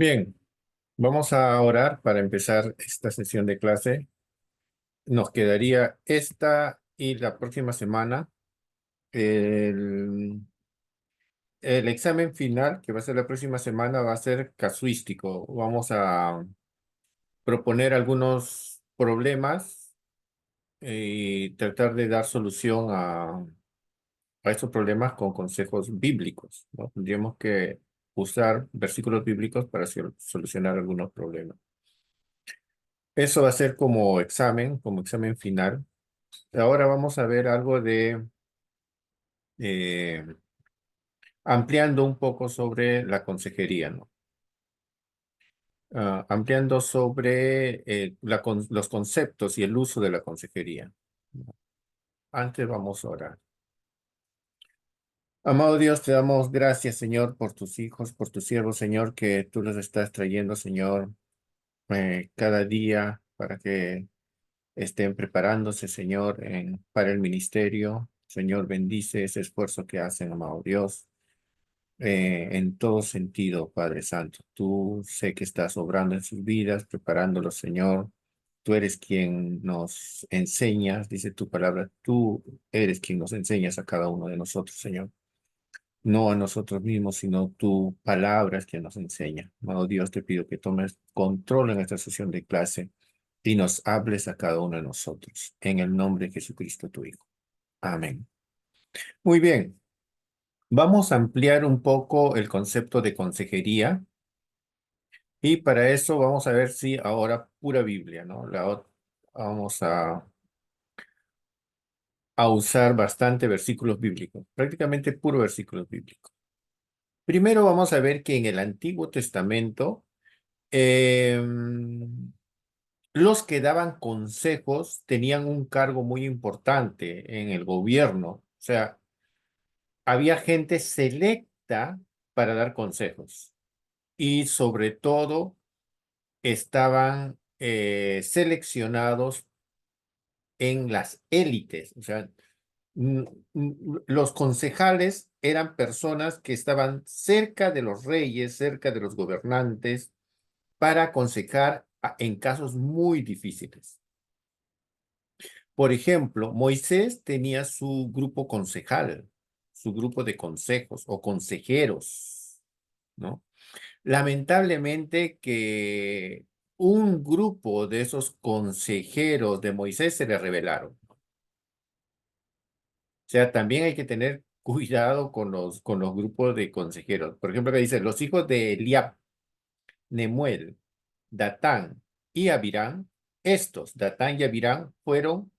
Bien, vamos a orar para empezar esta sesión de clase. Nos quedaría esta y la próxima semana el, el examen final, que va a ser la próxima semana, va a ser casuístico. Vamos a proponer algunos problemas y tratar de dar solución a estos problemas con consejos bíblicos, ¿no? Tendríamos que usar versículos bíblicos para solucionar algunos problemas. Eso va a ser como examen final. Ahora vamos a ver algo de eh, ampliando un poco sobre la consejería, ¿no? Ampliando sobre los conceptos y el uso de la consejería. Antes vamos a orar. Amado Dios, te damos gracias, Señor, por tus hijos, por tus siervos, Señor, que tú los estás trayendo, Señor, cada día para que estén preparándose, Señor, para el ministerio. Señor, bendice ese esfuerzo que hacen, amado Dios, en todo sentido, Padre Santo. Tú sé que estás obrando en sus vidas, preparándolos, Señor. Tú eres quien nos enseñas, dice tu palabra, tú eres quien nos enseñas a cada uno de nosotros, Señor. No a nosotros mismos, sino tu palabra es quien nos enseña. Amado Dios, te pido que tomes control en esta sesión de clase y nos hables a cada uno de nosotros. En el nombre de Jesucristo, tu Hijo. Amén. Muy bien. Vamos a ampliar un poco el concepto de consejería y para eso vamos a ver si ahora pura Biblia, ¿no? Vamos a usar bastante versículos bíblicos, prácticamente puro versículos bíblicos. Primero vamos a ver que en el Antiguo Testamento los que daban consejos tenían un cargo muy importante en el gobierno. O sea, había gente selecta para dar consejos y sobre todo estaban seleccionados en las élites. O sea, mm, los concejales eran personas que estaban cerca de los reyes, cerca de los gobernantes, para aconsejar en casos muy difíciles. Por ejemplo, Moisés tenía su grupo concejal, su grupo de consejos o consejeros, ¿no? Lamentablemente que un grupo de esos consejeros de Moisés se le rebelaron. O sea, también hay que tener cuidado con los grupos de consejeros. Por ejemplo, que dice, los hijos de Eliab, Nemuel, Datán y Abirán, estos, Datán y Abirán, fueron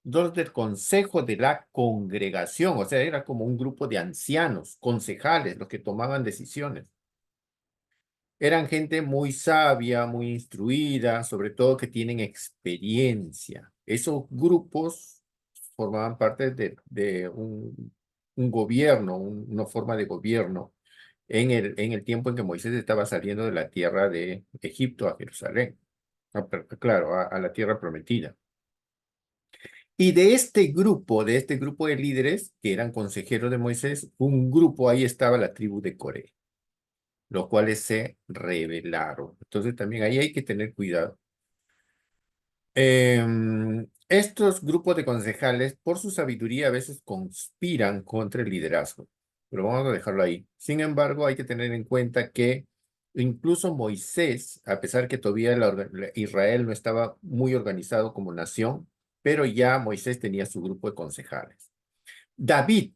dos del consejo de la congregación, o sea, era como un grupo de ancianos, concejales, los que tomaban decisiones. Eran gente muy sabia, muy instruida, sobre todo que tienen experiencia. Esos grupos formaban parte de un gobierno, una forma de gobierno en el tiempo en que Moisés estaba saliendo de la tierra de Egipto a Jerusalén, claro, a la tierra prometida. Y de este grupo de líderes que eran consejeros de Moisés, un grupo ahí estaba la tribu de Coré, los cuales se rebelaron. Entonces también ahí hay que tener cuidado. Estos grupos de concejales, por su sabiduría, a veces conspiran contra el liderazgo, pero vamos a dejarlo ahí. Sin embargo, hay que tener en cuenta que incluso Moisés, a pesar que todavía Israel no estaba muy organizado como nación, pero ya Moisés tenía su grupo de concejales. David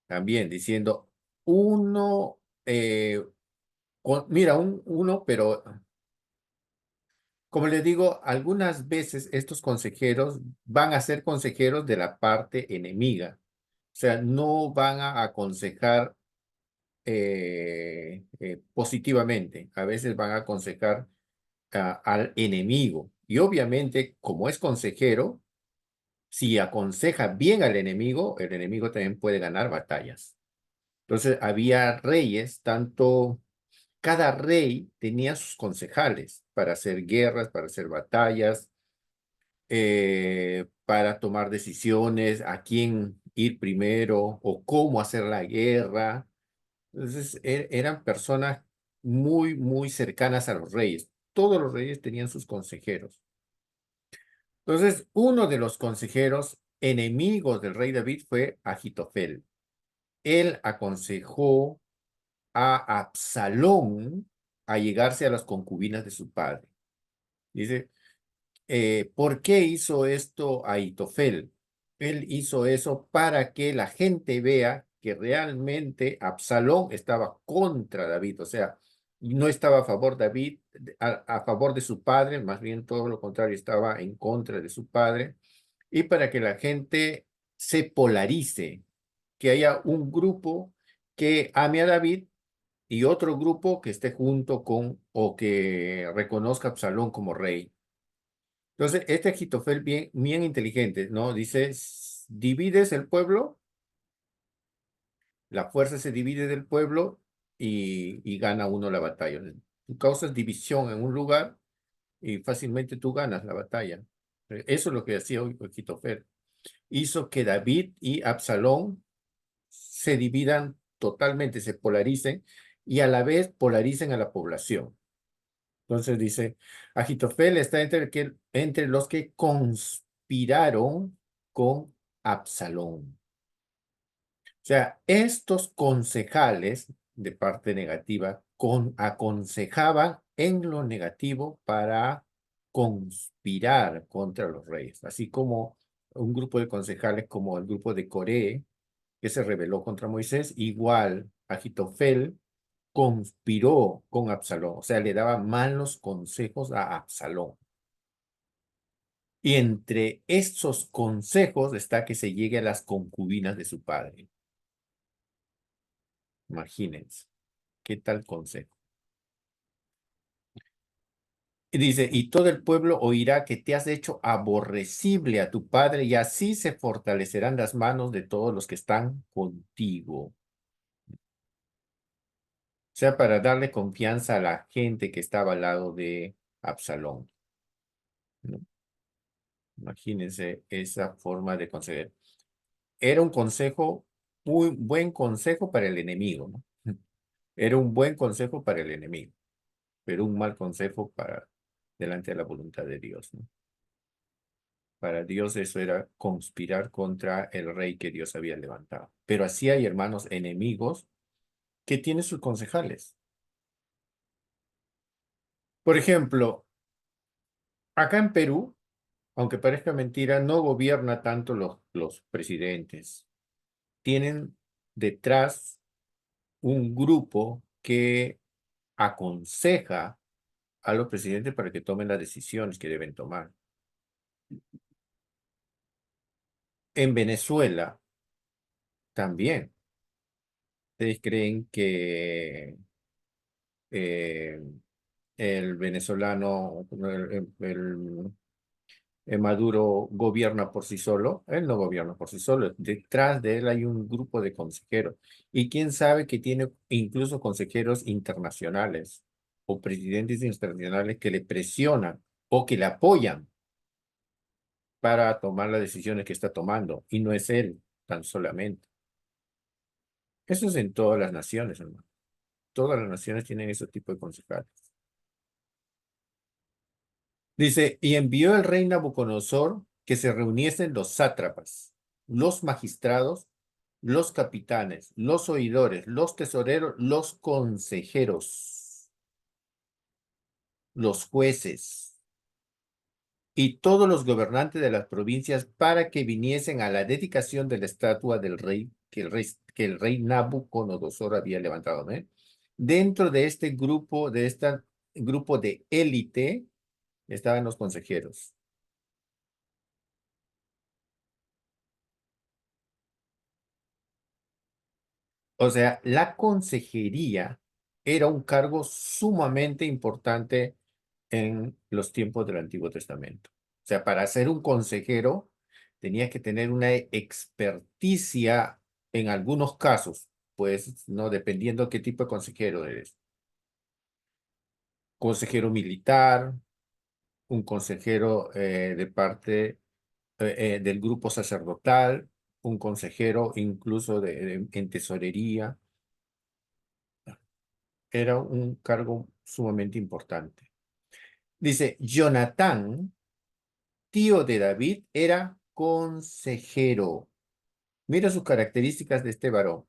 también diciendo, uno, mira, uno, pero como les digo, algunas veces estos consejeros van a ser consejeros de la parte enemiga. O sea, no van a aconsejar positivamente. A veces van a aconsejar al enemigo. Y obviamente, como es consejero, si aconseja bien al enemigo, el enemigo también puede ganar batallas. Entonces, había reyes, cada rey tenía sus concejales para hacer guerras, para hacer batallas, para tomar decisiones, a quién ir primero o cómo hacer la guerra. Entonces, eran personas muy cercanas a los reyes. Todos los reyes tenían sus consejeros. Entonces, uno de los consejeros enemigos del rey David fue Agitofel. Él aconsejó a Absalón a llegarse a las concubinas de su padre. Dice, ¿por qué hizo esto Ahitofel? Él hizo eso para que la gente vea que realmente Absalón estaba contra David, o sea, no estaba a favor David, a favor de su padre, más bien todo lo contrario, estaba en contra de su padre, y para que la gente se polarice, que haya un grupo que ame a David y otro grupo que esté junto con o que reconozca a Absalón como rey. Entonces, este Agitofel bien inteligente, ¿no? Dice, divides el pueblo, la fuerza se divide del pueblo y gana uno la batalla. Tú causas división en un lugar y fácilmente tú ganas la batalla. Eso es lo que hacía hoy Agitofel. Hizo que David y Absalón se dividan totalmente, se polaricen y a la vez polaricen a la población. Entonces dice, Agitofel está entre los que conspiraron con Absalón. O sea, estos concejales de parte negativa aconsejaban en lo negativo para conspirar contra los reyes, así como un grupo de concejales como el grupo de Coré, que se rebeló contra Moisés, igual Agitofel conspiró con Absalón, o sea, le daba malos consejos a Absalón. Y entre estos consejos está que se llegue a las concubinas de su padre. Imagínense, ¿qué tal consejo? Y dice, y todo el pueblo oirá que te has hecho aborrecible a tu padre, y así se fortalecerán las manos de todos los que están contigo. O sea, para darle confianza a la gente que estaba al lado de Absalón, ¿no? Imagínense esa forma de consejo. Era un consejo, muy buen consejo para el enemigo, ¿no? Era un buen consejo para el enemigo, pero un mal consejo para delante de la voluntad de Dios, ¿no? Para Dios eso era conspirar contra el rey que Dios había levantado. Pero así hay hermanos enemigos que tienen sus concejales. Por ejemplo, acá en Perú, aunque parezca mentira, no gobierna tanto los presidentes. Tienen detrás un grupo que aconseja a los presidentes para que tomen las decisiones que deben tomar. En Venezuela también. ¿Ustedes creen que eh, el venezolano, el Maduro gobierna por sí solo? Él no gobierna por sí solo. Detrás de él hay un grupo de consejeros. Y quién sabe que tiene incluso consejeros internacionales o presidentes internacionales que le presionan o que le apoyan para tomar las decisiones que está tomando. Y no es él tan solamente. Eso es en todas las naciones, hermano. Todas las naciones tienen ese tipo de concejales. Dice, y envió el rey Nabucodonosor que se reuniesen los sátrapas, los magistrados, los capitanes, los oidores, los tesoreros, los consejeros, los jueces y todos los gobernantes de las provincias para que viniesen a la dedicación de la estatua del rey que el rey Nabucodonosor había levantado, ¿no? Dentro de este grupo de élite estaban los consejeros. O sea, la consejería era un cargo sumamente importante en los tiempos del Antiguo Testamento. O sea, para ser un consejero tenía que tener una experticia en algunos casos, pues, ¿no? Dependiendo qué tipo de consejero eres. Consejero militar, un consejero de parte del grupo sacerdotal, un consejero incluso en tesorería. Era un cargo sumamente importante. Dice, Jonatán, tío de David, era consejero. Mira sus características de este varón.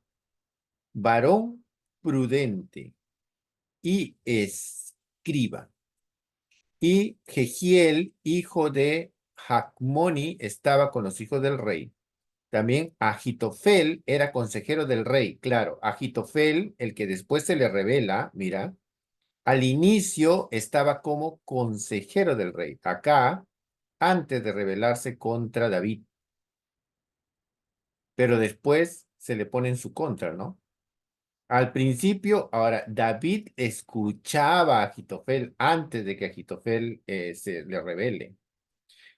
Varón prudente y escriba. Y Jehiel, hijo de Jacmoni, estaba con los hijos del rey. También Agitofel era consejero del rey. Claro, Agitofel, el que después se le revela, mira, al inicio estaba como consejero del rey. Acá, antes de rebelarse contra David, pero después se le pone en su contra, ¿no? Al principio, ahora, David escuchaba a Agitofel antes de que Agitofel se le revele.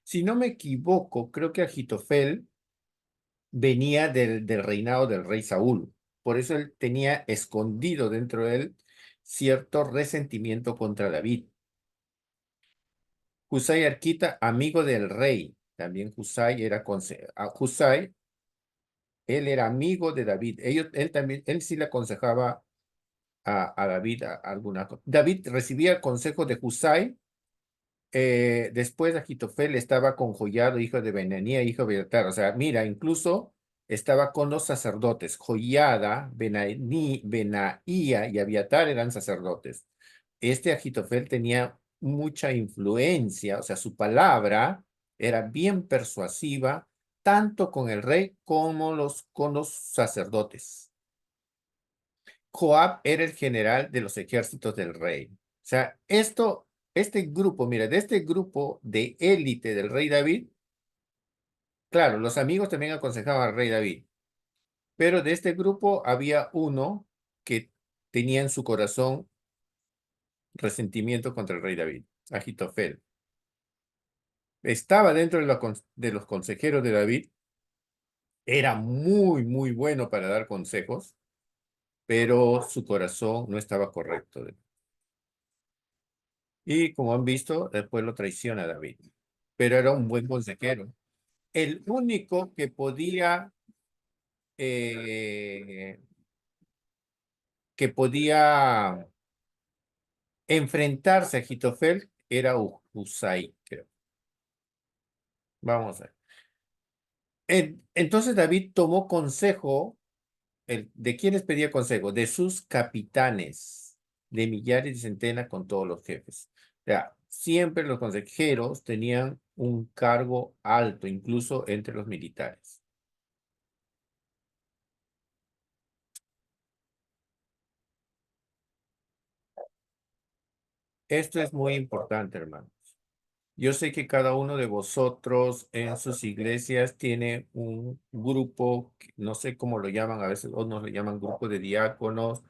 Si no me equivoco, creo que Agitofel venía del reinado del rey Saúl. Por eso él tenía escondido dentro de él cierto resentimiento contra David. Husai Arquita, amigo del rey. También Husai era Husai, él era amigo de David. Él también, él sí le aconsejaba a David alguna cosa. David recibía el consejo de Husai. Después Agitofel estaba con Joiado, hijo de Benanía, hijo de Abiatar. O sea, mira, incluso estaba con los sacerdotes. Joiada, Benaía y Abiatar eran sacerdotes. Este Agitofel tenía mucha influencia, o sea, su palabra era bien persuasiva, tanto con el rey como con los sacerdotes. Joab era el general de los ejércitos del rey. O sea, este grupo, mira, de este grupo de élite del rey David, claro, los amigos también aconsejaban al rey David, pero de este grupo había uno que tenía en su corazón resentimiento contra el rey David, Agitofel. Estaba dentro de los consejeros de David, era muy, muy bueno para dar consejos, pero su corazón no estaba correcto. Y como han visto, después lo traiciona David. Pero era un buen consejero. El único eh, que podía enfrentarse a Agitofel era Husai, creo. Vamos a ver. Entonces David tomó consejo, ¿de quiénes pedía consejo? De sus capitanes, de millares y centenas con todos los jefes. O sea, siempre los consejeros tenían un cargo alto, incluso entre los militares. Esto es muy importante, hermano. Yo sé que cada uno de vosotros en sus iglesias tiene un grupo, no sé cómo lo llaman, a veces unos le llaman grupo de diáconos,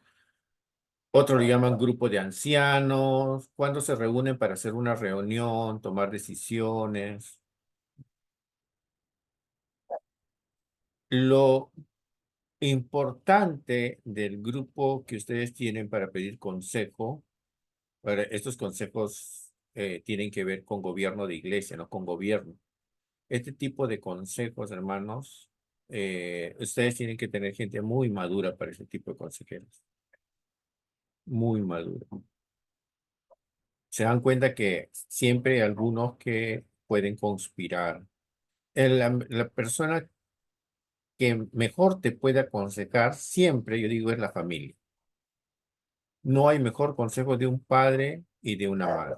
otros le llaman grupo de ancianos, cuando se reúnen para hacer una reunión, tomar decisiones. Lo importante del grupo que ustedes tienen para pedir consejo, estos consejos tienen que ver con gobierno de iglesia, no con gobierno. Este tipo de consejos, hermanos, ustedes tienen que tener gente muy madura para ese tipo de consejeros, muy madura. Se dan cuenta que siempre hay algunos que pueden conspirar. La persona que mejor te puede aconsejar siempre, yo digo, es la familia. No hay mejor consejo de un padre y de una madre,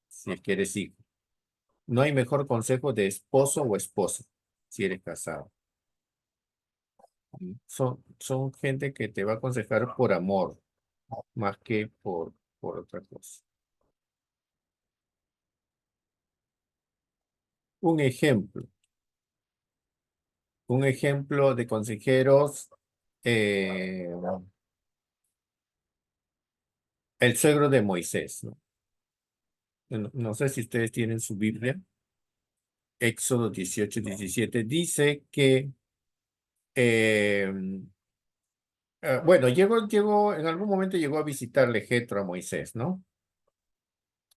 si es que eres hijo. No hay mejor consejo de esposo o esposa, si eres casado. Son gente que te va a aconsejar por amor, más que por otra cosa. Un ejemplo, un ejemplo de consejeros, eh, el suegro de Moisés, ¿no? No sé si ustedes tienen su Biblia, Éxodo 18-17 dice que, eh, bueno, en algún momento llegó a visitarle Jetro a Moisés, ¿no?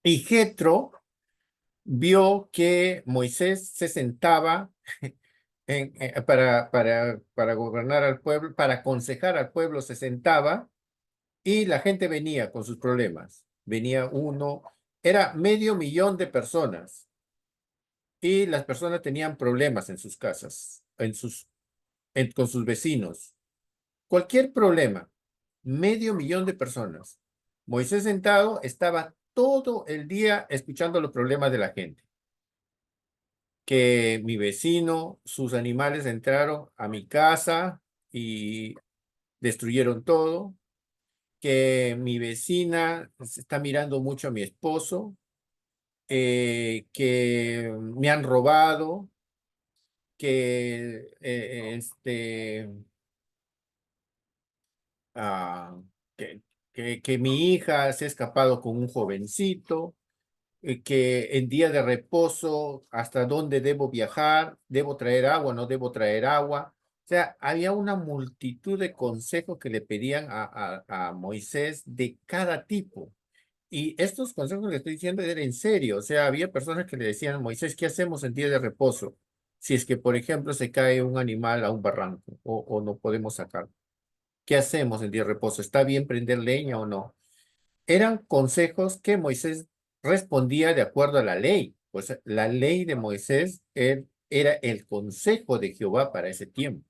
Y Jetro vio que Moisés se sentaba para gobernar al pueblo, para aconsejar al pueblo, se sentaba y la gente venía con sus problemas. Venía uno, era 500.000 de personas y las personas tenían problemas en sus casas, con sus vecinos. Cualquier problema, 500.000 de personas. Moisés sentado estaba todo el día escuchando los problemas de la gente. Que mi vecino, sus animales entraron a mi casa y destruyeron todo. Que mi vecina se está mirando mucho a mi esposo. Que me han robado. Que ah, que, que mi hija se ha escapado con un jovencito, que en día de reposo, hasta dónde debo viajar, debo traer agua, no debo traer agua. O sea, había una multitud de consejos que le pedían a Moisés de cada tipo. Y estos consejos que le estoy diciendo eran en serio. O sea, había personas que le decían, Moisés, ¿qué hacemos en día de reposo? Si es que, por ejemplo, se cae un animal a un barranco o no podemos sacarlo. ¿Qué hacemos en día de reposo? ¿Está bien prender leña o no? Eran consejos que Moisés respondía de acuerdo a la ley. Pues la ley de Moisés era el consejo de Jehová para ese tiempo.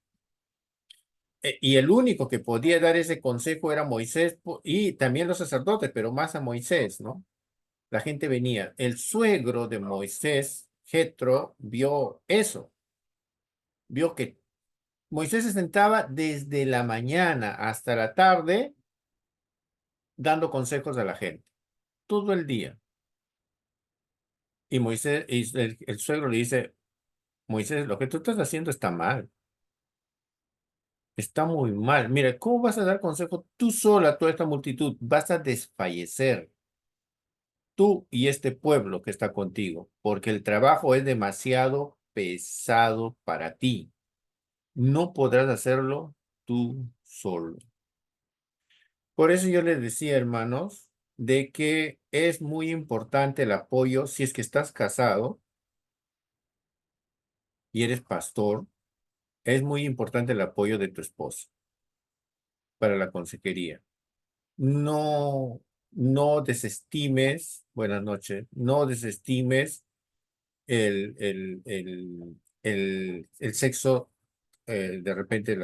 Y el único que podía dar ese consejo era Moisés y también los sacerdotes, pero más a Moisés, ¿no? La gente venía. El suegro de Moisés, Jetro, vio eso. Vio que Moisés se sentaba desde la mañana hasta la tarde dando consejos a la gente, todo el día. Y Moisés, y el suegro le dice, Moisés, lo que tú estás haciendo está mal, está muy mal. Mira, ¿cómo vas a dar consejo tú sola a toda esta multitud? Vas a desfallecer tú y este pueblo que está contigo, porque el trabajo es demasiado pesado para ti. No podrás hacerlo tú solo. Por eso yo les decía, hermanos, de que es muy importante el apoyo si es que estás casado y eres pastor. Es muy importante el apoyo de tu esposa para la consejería. No, no desestimes, buenas noches, no desestimes el sexo, de repente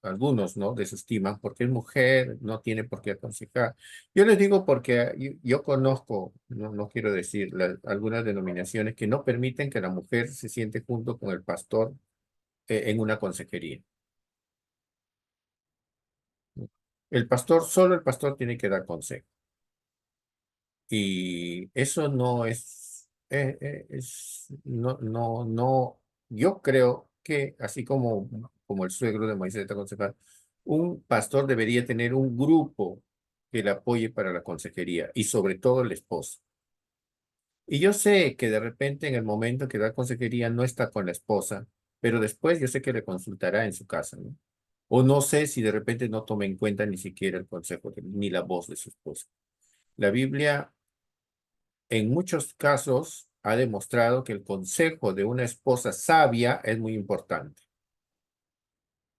algunos, ¿no? Desestiman porque es mujer, no tiene por qué aconsejar. Yo les digo porque yo conozco, no quiero decir, algunas denominaciones que no permiten que la mujer se siente junto con el pastor en una consejería. El pastor, solo el pastor tiene que dar consejo. Y eso no no, yo creo que así como el suegro de Moisés te aconsejaba, un pastor debería tener un grupo que le apoye para la consejería y sobre todo el esposo. Y yo sé que de repente en el momento que da consejería no está con la esposa, pero después yo sé que le consultará en su casa, ¿no? O no sé si de repente no tome en cuenta ni siquiera el consejo ni la voz de su esposa. La Biblia en muchos casos ha demostrado que el consejo de una esposa sabia es muy importante.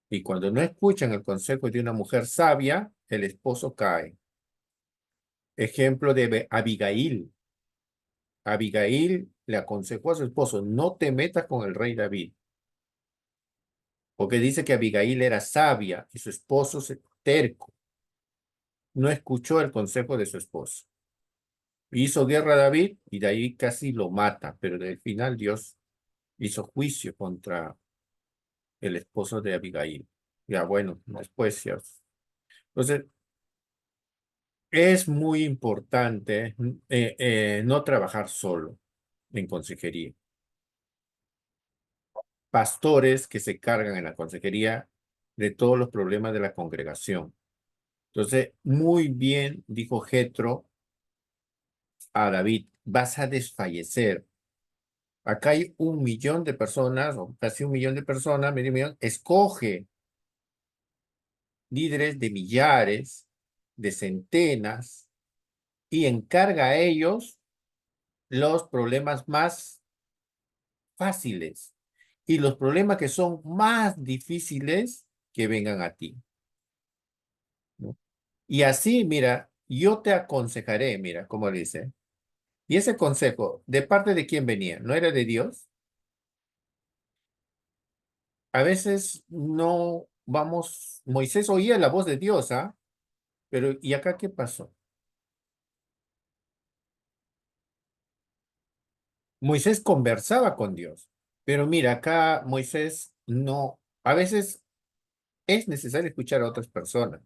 Y cuando no escuchan el consejo de una mujer sabia, el esposo cae. Ejemplo de Abigail. Abigail le aconsejó a su esposo, no te metas con el rey David, porque dice que Abigail era sabia y su esposo terco. No escuchó el consejo de su esposo. Hizo guerra a David y de ahí casi lo mata, pero del final Dios hizo juicio contra el esposo de Abigail. Ya bueno, después ya. Entonces, es muy importante no trabajar solo en consejería. Pastores que se cargan en la consejería de todos los problemas de la congregación. Entonces, muy bien dijo Jetro a David, vas a desfallecer. Acá hay 1 millón de personas, o casi 1 millón de personas, medio millón. Escoge líderes de millares, de centenas, y encarga a ellos los problemas más fáciles y los problemas que son más difíciles que vengan a ti, ¿no? Y así, mira, yo te aconsejaré, mira, como dice. Y ese consejo, ¿de parte de quién venía? ¿No era de Dios? A veces no vamos, Moisés oía la voz de Dios, ¿ah? Pero ¿y acá qué pasó? Moisés conversaba con Dios, pero mira, acá Moisés no, a veces es necesario escuchar a otras personas,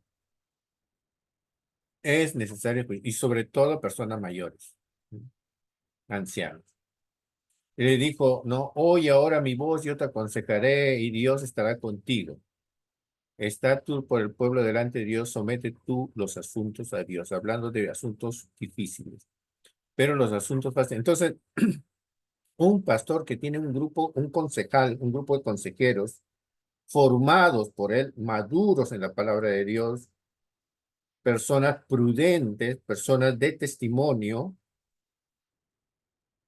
es necesario, y sobre todo personas mayores, ancianos. Y le dijo, no, oye ahora mi voz, yo te aconsejaré y Dios estará contigo. Está tú por el pueblo delante de Dios, somete tú los asuntos a Dios, hablando de asuntos difíciles, pero los asuntos fáciles. Entonces, un pastor que tiene un grupo, un concejal, un grupo de consejeros formados por él, maduros en la palabra de Dios, personas prudentes, personas de testimonio,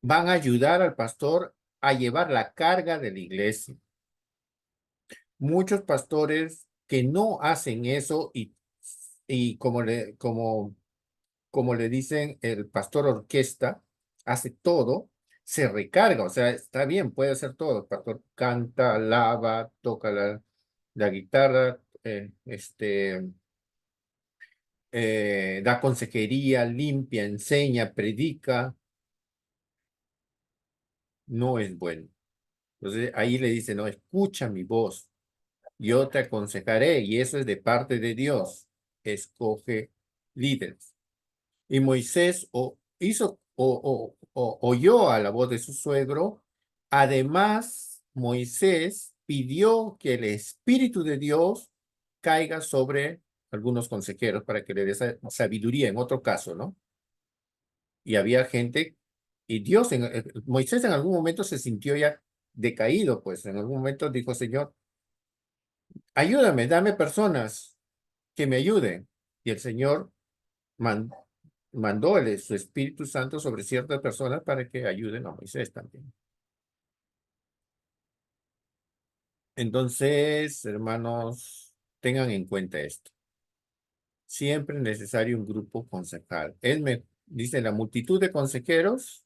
van a ayudar al pastor a llevar la carga de la iglesia. Muchos pastores que no hacen eso y como le dicen, el pastor orquesta, hace todo, se recarga, o sea, está bien, puede hacer todo. El pastor canta, alaba, toca la guitarra, da consejería, limpia, enseña, predica, no es bueno. Entonces ahí le dice, no, escucha mi voz, yo te aconsejaré, y eso es de parte de Dios. Escoge líderes. Y Moisés oyó a la voz de su suegro. Además, Moisés pidió que el Espíritu de Dios caiga sobre algunos consejeros para que le dé sabiduría, en otro caso, ¿no? Y había gente, y Moisés en algún momento se sintió ya decaído, pues en algún momento dijo, Señor, ayúdame, dame personas que me ayuden. Y el Señor man- mandó su Espíritu Santo sobre ciertas personas para que ayuden a Moisés también. Entonces, hermanos, tengan en cuenta esto. Siempre es necesario un grupo concejal. Dice, la multitud de consejeros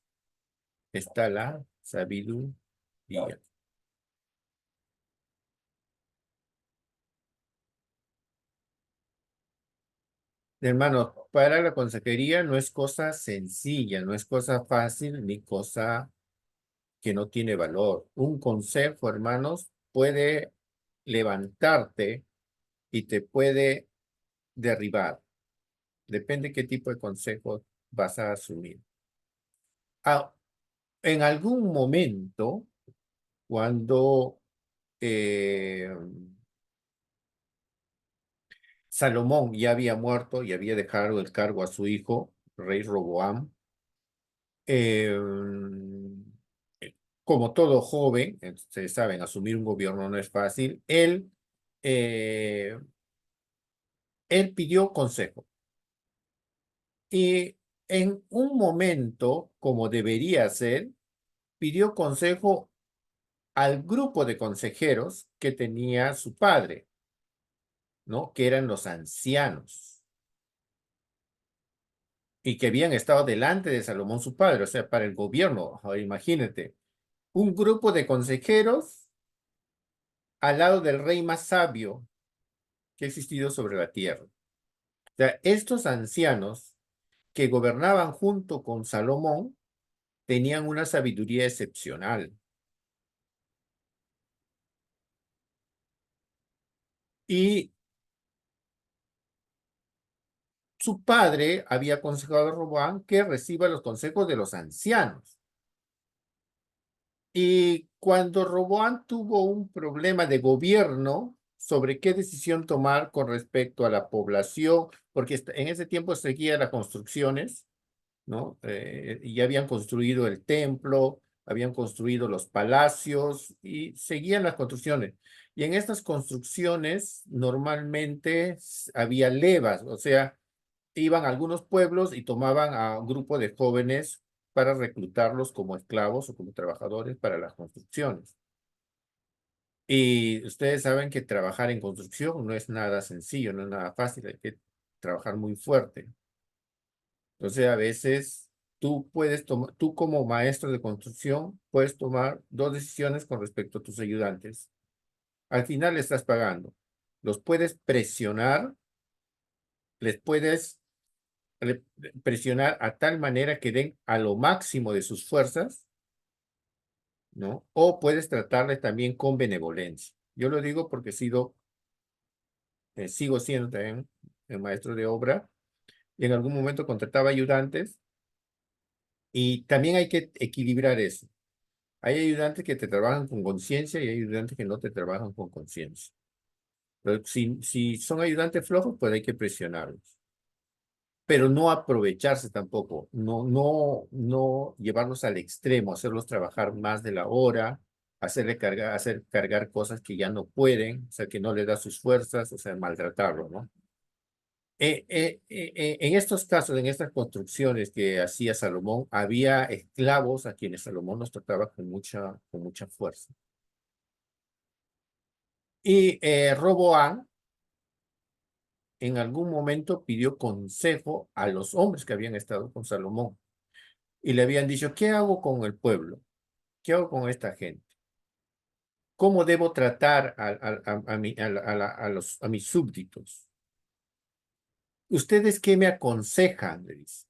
está la sabiduría. Hermanos, para la consejería no es cosa sencilla, no es cosa fácil ni cosa que no tiene valor. Un consejo, hermanos, puede levantarte y te puede derribar. Depende qué tipo de consejo vas a asumir. Ah, en algún momento, cuando eh, Salomón ya había muerto y había dejado el cargo a su hijo, rey Roboam, eh, como todo joven, ustedes saben, asumir un gobierno no es fácil, eh, él pidió consejo. Y en un momento, como debería ser, pidió consejo al grupo de consejeros que tenía su padre, ¿no? Que eran los ancianos y que habían estado delante de Salomón su padre, o sea, para el gobierno. Ahora, imagínate, un grupo de consejeros al lado del rey más sabio que ha existido sobre la tierra. O sea, estos ancianos que gobernaban junto con Salomón tenían una sabiduría excepcional. Y su padre había aconsejado a Roboam que reciba los consejos de los ancianos. Y cuando Roboam tuvo un problema de gobierno sobre qué decisión tomar con respecto a la población, porque en ese tiempo seguía las construcciones, ¿no? Y habían construido el templo, habían construido los palacios y seguían las construcciones. Y en estas construcciones normalmente había levas, o sea, iban a algunos pueblos y tomaban a un grupo de jóvenes para reclutarlos como esclavos o como trabajadores para las construcciones. Y ustedes saben que trabajar en construcción no es nada sencillo, no es nada fácil. Hay que trabajar muy fuerte. Entonces, a veces tú puedes tomar, tú como maestro de construcción, puedes tomar dos decisiones con respecto a tus ayudantes. Al final le estás pagando. Los puedes presionar, les puedes presionar a tal manera que den a lo máximo de sus fuerzas, ¿no? O puedes tratarles también con benevolencia. Yo lo digo porque sigo siendo también el maestro de obra y en algún momento contrataba ayudantes y también hay que equilibrar eso. Hay ayudantes que te trabajan con conciencia y hay ayudantes que no te trabajan con conciencia. Pero si son ayudantes flojos, pues hay que presionarlos. Pero no aprovecharse tampoco, no llevarlos al extremo, hacerlos trabajar más de la hora, hacer cargar cosas que ya no pueden, o sea, que no le da sus fuerzas, o sea, maltratarlo, ¿no? En estos casos, en estas construcciones que hacía Salomón, había esclavos a quienes Salomón los trataba con mucha fuerza. Y Roboán en algún momento pidió consejo a los hombres que habían estado con Salomón y le habían dicho, ¿qué hago con el pueblo? ¿Qué hago con esta gente? ¿Cómo debo tratar a mis súbditos? ¿Ustedes qué me aconsejan? Le dice.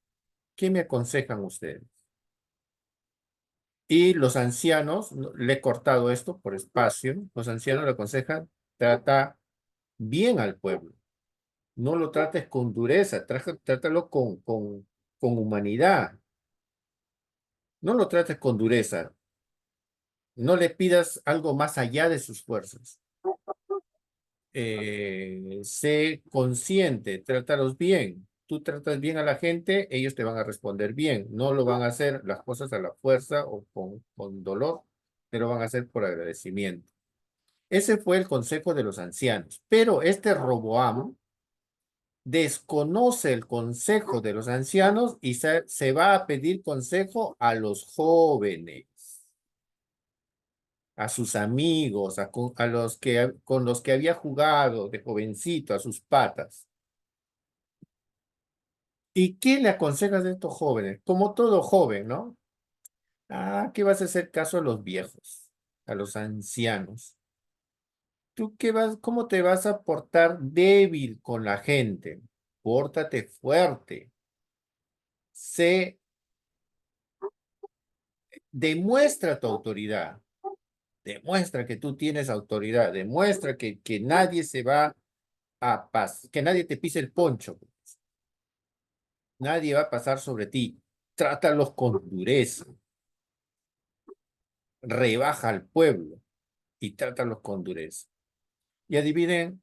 ¿Qué me aconsejan ustedes? Y los ancianos, le he cortado esto por espacio, los ancianos le aconsejan, trata bien al pueblo. No lo trates con dureza, trátalo con humanidad. No lo trates con dureza. No le pidas algo más allá de sus fuerzas. Sé consciente, trátalos bien. Tú tratas bien a la gente, ellos te van a responder bien. No lo van a hacer las cosas a la fuerza o con dolor, pero van a hacer por agradecimiento. Ese fue el consejo de los ancianos. Pero este Roboam desconoce el consejo de los ancianos y se va a pedir consejo a los jóvenes, a sus amigos, a los con los que había jugado de jovencito, a sus patas. ¿Y qué le aconsejas a estos jóvenes? Como todo joven, ¿no? Ah, ¿qué vas a hacer caso a los viejos, a los ancianos? ¿Tú cómo te vas a portar débil con la gente? Pórtate fuerte. Sé, demuestra tu autoridad. Demuestra que tú tienes autoridad. Demuestra que nadie se va que nadie te pise el poncho. Nadie va a pasar sobre ti. Trátalos con dureza. Rebaja al pueblo y trátalos con dureza. Y adivinen,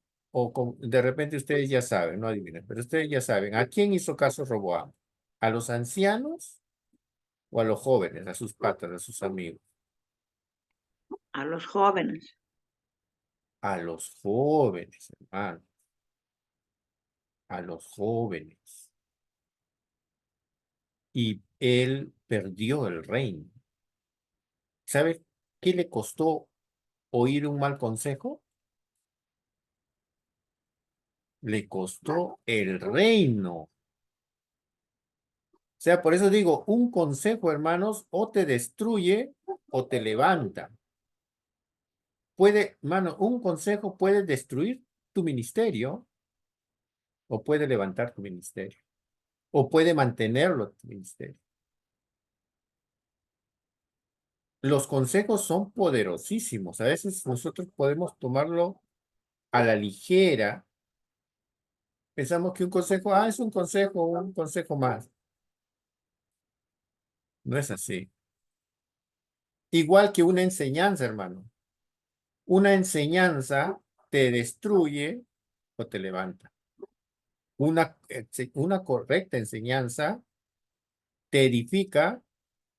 de repente ustedes ya saben, no adivinen, pero ustedes ya saben, ¿a quién hizo caso Roboam? ¿A los ancianos o a los jóvenes, a sus patas, a sus amigos? A los jóvenes. A los jóvenes, hermano. A los jóvenes. Y él perdió el reino. ¿Sabe qué le costó oír un mal consejo? Le costó el reino. O sea, por eso digo, un consejo, hermanos, o te destruye o te levanta. Un consejo puede destruir tu ministerio o puede levantar tu ministerio o puede mantenerlo tu ministerio. Los consejos son poderosísimos. A veces nosotros podemos tomarlo a la ligera. Pensamos que un consejo, es un consejo más. No es así. Igual que una enseñanza, hermano. Una enseñanza te destruye o te levanta. Una correcta enseñanza te edifica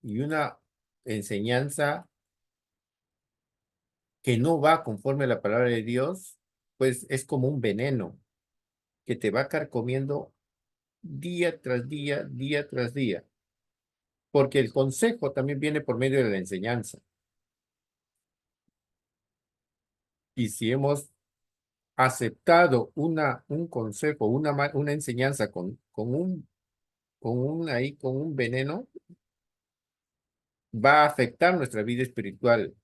y una enseñanza que no va conforme a la palabra de Dios, pues es como un veneno que te va carcomiendo día tras día, día tras día. Porque el consejo también viene por medio de la enseñanza. Y si hemos aceptado un consejo, una enseñanza con un veneno, va a afectar nuestra vida espiritual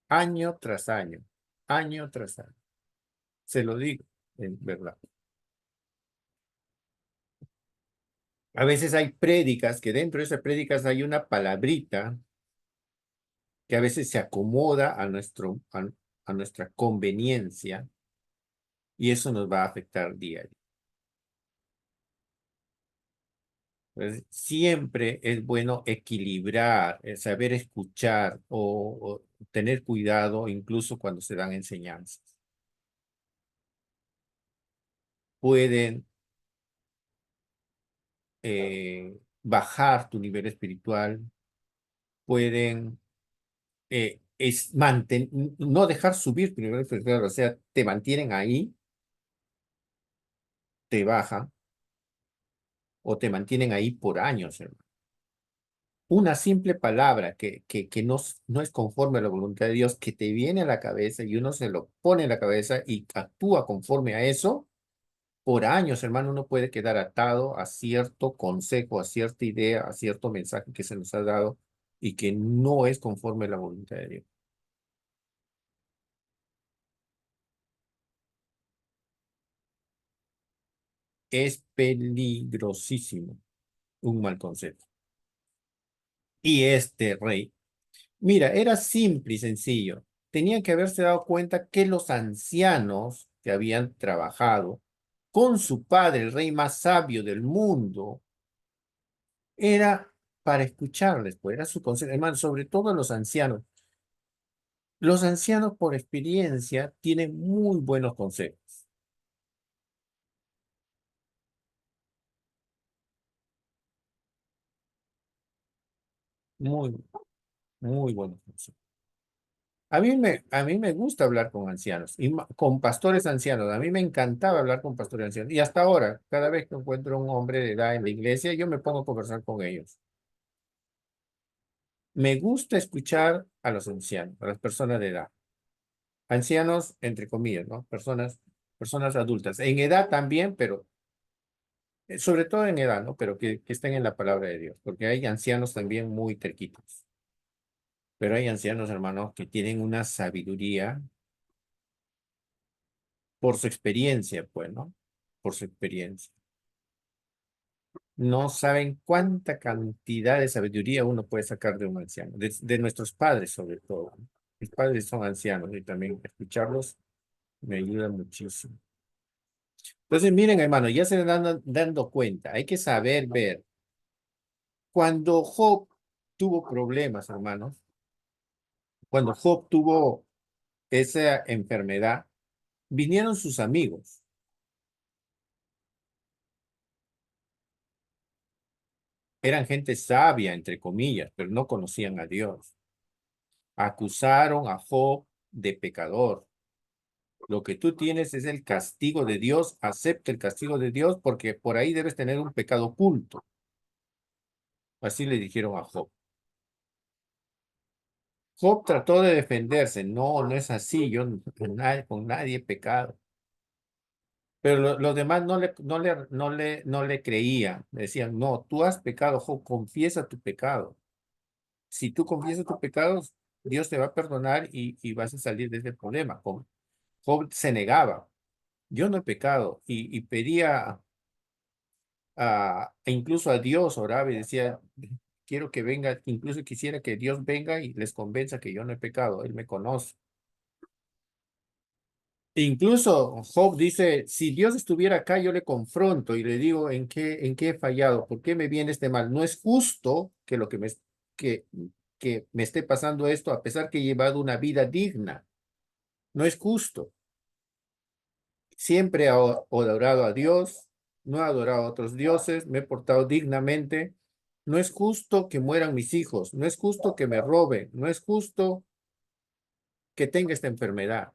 año tras año, año tras año. Se lo digo, en verdad. A veces hay prédicas que dentro de esas prédicas hay una palabrita que a veces se acomoda a nuestra conveniencia y eso nos va a afectar día a día. Entonces, siempre es bueno equilibrar, saber escuchar o tener cuidado incluso cuando se dan enseñanzas. Pueden bajar tu nivel espiritual, pueden no dejar subir tu nivel espiritual, o sea, te mantienen ahí, te bajan o te mantienen ahí por años, hermano. Una simple palabra que no es conforme a la voluntad de Dios, que te viene a la cabeza y uno se lo pone en la cabeza y actúa conforme a eso, por años, hermano, uno puede quedar atado a cierto consejo, a cierta idea, a cierto mensaje que se nos ha dado y que no es conforme a la voluntad de Dios. Es peligrosísimo un mal consejo. Y este rey, mira, era simple y sencillo. Tenía que haberse dado cuenta que los ancianos que habían trabajado con su padre, el rey más sabio del mundo, era para escucharles, pues era su consejo, hermano, sobre todo los ancianos. Los ancianos por experiencia tienen muy buenos consejos, muy, muy buenos consejos. A mí me gusta hablar con ancianos y con pastores ancianos. A mí me encantaba hablar con pastores ancianos. Y hasta ahora, cada vez que encuentro un hombre de edad en la iglesia, yo me pongo a conversar con ellos. Me gusta escuchar a los ancianos, a las personas de edad. Ancianos, entre comillas, ¿no? Personas adultas. En edad también, pero sobre todo en edad, ¿no? Pero que estén en la palabra de Dios, porque hay ancianos también muy terquitos. Pero hay ancianos, hermanos, que tienen una sabiduría por su experiencia, pues, ¿no? Por su experiencia. No saben cuánta cantidad de sabiduría uno puede sacar de un anciano, de nuestros padres sobre todo, ¿no? Mis padres son ancianos y también escucharlos me ayuda muchísimo. Entonces, miren, hermano, ya se dan dando cuenta, hay que saber ver. Cuando Job tuvo problemas, hermanos, cuando Job tuvo esa enfermedad, vinieron sus amigos. Eran gente sabia, entre comillas, pero no conocían a Dios. Acusaron a Job de pecador. Lo que tú tienes es el castigo de Dios. Acepta el castigo de Dios porque por ahí debes tener un pecado oculto. Así le dijeron a Job. Job trató de defenderse. No, no es así. Yo con nadie he pecado. Pero los demás no le creían. Decían, no, tú has pecado, Job, confiesa tu pecado. Si tú confiesas tus pecados, Dios te va a perdonar y vas a salir de ese problema. Job se negaba. Yo no he pecado y pedía e incluso a Dios, oraba y decía, quiero que venga, incluso quisiera que Dios venga y les convenza que yo no he pecado. Él me conoce. Incluso Job dice, si Dios estuviera acá, yo le confronto y le digo en qué he fallado, por qué me viene este mal. No es justo que que, que me esté pasando esto a pesar que he llevado una vida digna. No es justo. Siempre he adorado a Dios, no he adorado a otros dioses, me he portado dignamente. No es justo que mueran mis hijos, no es justo que me roben, no es justo que tenga esta enfermedad.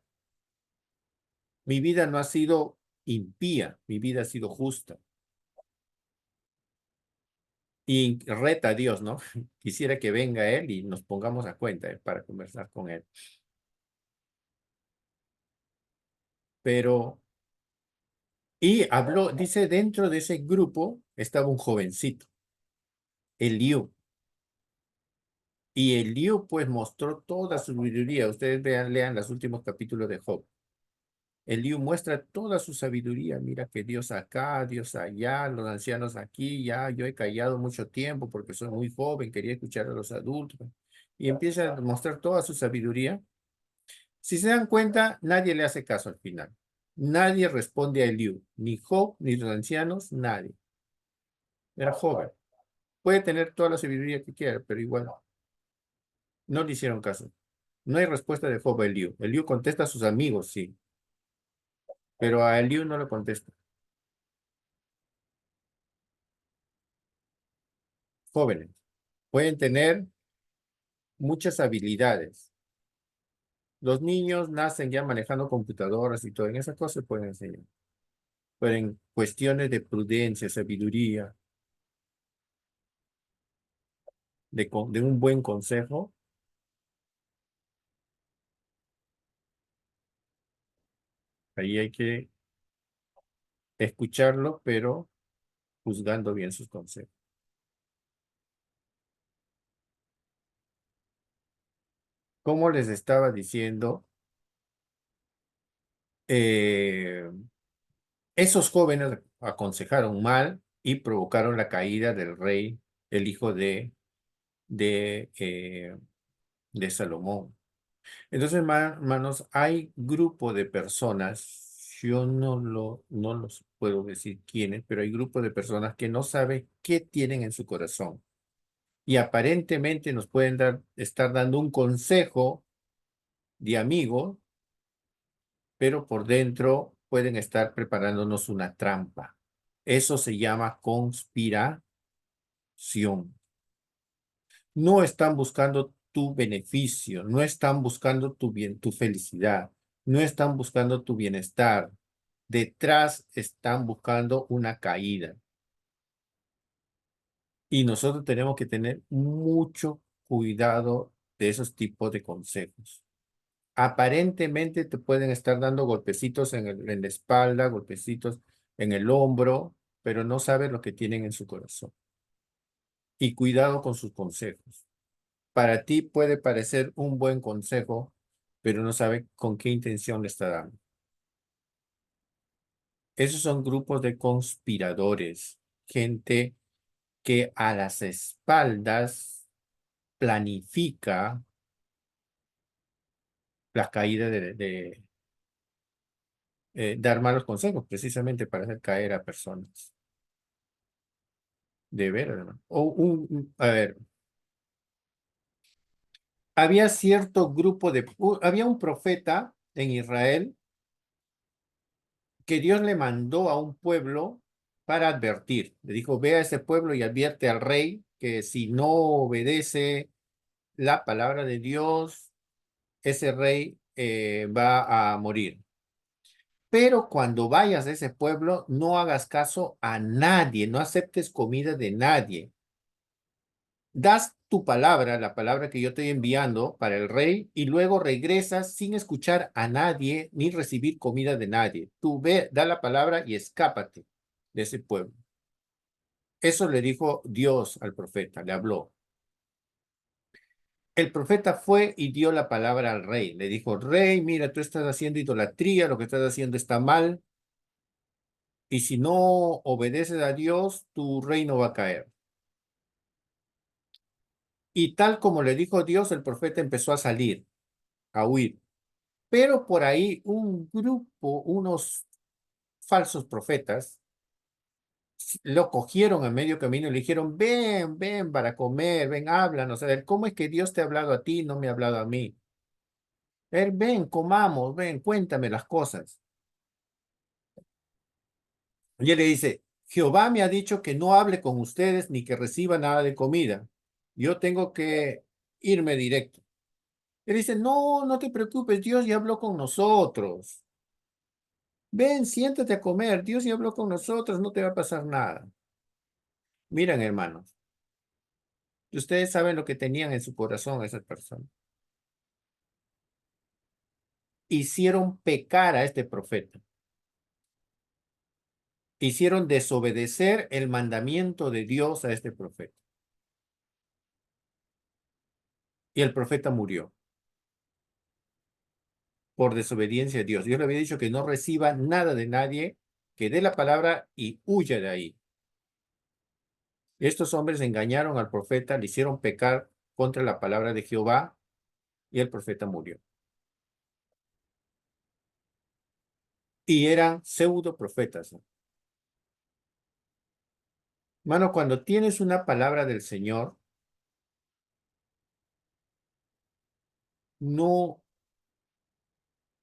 Mi vida no ha sido impía, mi vida ha sido justa. Y reta a Dios, ¿no? Quisiera que venga Él y nos pongamos a cuenta para conversar con Él. pero, y habló, dice, dentro de ese grupo estaba un jovencito, Eliú. Y Eliú pues mostró toda su sabiduría. Ustedes vean, lean los últimos capítulos de Job. Eliú muestra toda su sabiduría. Mira que Dios acá, Dios allá, los ancianos aquí, ya yo he callado mucho tiempo porque soy muy joven, quería escuchar a los adultos. Y empieza a mostrar toda su sabiduría. Si se dan cuenta, nadie le hace caso al final. Nadie responde a Eliú, ni Job, ni los ancianos, nadie. Era joven. Puede tener toda la sabiduría que quiera, pero igual no le hicieron caso. No hay respuesta de Job a Eliú. Eliú contesta a sus amigos, sí, pero a Eliú no le contesta. Jóvenes pueden tener muchas habilidades. Los niños nacen ya manejando computadoras y todo. En esas cosas se pueden enseñar. Pero en cuestiones de prudencia, sabiduría, de un buen consejo, ahí hay que escucharlo, pero juzgando bien sus consejos. Como les estaba diciendo, eh, esos jóvenes aconsejaron mal y provocaron la caída del rey, el hijo de, eh, de Salomón. Entonces, hermanos, hay grupo de personas, yo no los puedo decir quiénes, pero hay grupo de personas que no saben qué tienen en su corazón. Y aparentemente nos pueden estar dando un consejo de amigo, pero por dentro pueden estar preparándonos una trampa. Eso se llama conspiración. No están buscando tu beneficio, no están buscando tu bien, tu felicidad, no están buscando tu bienestar. Detrás están buscando una caída. Y nosotros tenemos que tener mucho cuidado de esos tipos de consejos. Aparentemente te pueden estar dando golpecitos en la espalda, golpecitos en el hombro, pero no sabes lo que tienen en su corazón. Y cuidado con sus consejos. Para ti puede parecer un buen consejo, pero no sabe con qué intención le está dando. Esos son grupos de conspiradores, gente que a las espaldas planifica la caída de dar malos consejos, precisamente para hacer caer a personas. De ver, hermano. A ver, había cierto grupo había un profeta en Israel que Dios le mandó a un pueblo para advertir. Le dijo, ve a ese pueblo y advierte al rey que si no obedece la palabra de Dios, ese rey va a morir. Pero cuando vayas a ese pueblo, no hagas caso a nadie, no aceptes comida de nadie. Das tu palabra, la palabra que yo estoy enviando para el rey, y luego regresas sin escuchar a nadie ni recibir comida de nadie. Tú ve, da la palabra y escápate de ese pueblo. Eso le dijo Dios al profeta, le habló. El profeta fue y dio la palabra al rey. Le dijo, rey, mira, tú estás haciendo idolatría, lo que estás haciendo está mal, y si no obedeces a Dios, tu reino va a caer. Y tal como le dijo Dios, el profeta empezó a salir, a huir. Pero por ahí un grupo, unos falsos profetas, lo cogieron a medio camino y le dijeron, ven, ven para comer, ven, háblanos. A ver, ¿cómo es que Dios te ha hablado a ti y no me ha hablado a mí? Él, ven, comamos, ven, cuéntame las cosas. Y él le dice, Jehová me ha dicho que no hable con ustedes ni que reciba nada de comida. Yo tengo que irme directo. Él dice, no, no te preocupes, Dios ya habló con nosotros. Ven, siéntate a comer, Dios ya habló con nosotros, no te va a pasar nada. Miren, hermanos, ustedes saben lo que tenían en su corazón esas personas. hicieron pecar a este profeta. Hicieron desobedecer el mandamiento de Dios a este profeta. Y el profeta murió por desobediencia a Dios. Dios le había dicho que no reciba nada de nadie, que dé la palabra y huya de ahí. Estos hombres engañaron al profeta, le hicieron pecar contra la palabra de Jehová y el profeta murió. Y eran pseudo profetas. Mano, cuando tienes una palabra del Señor, no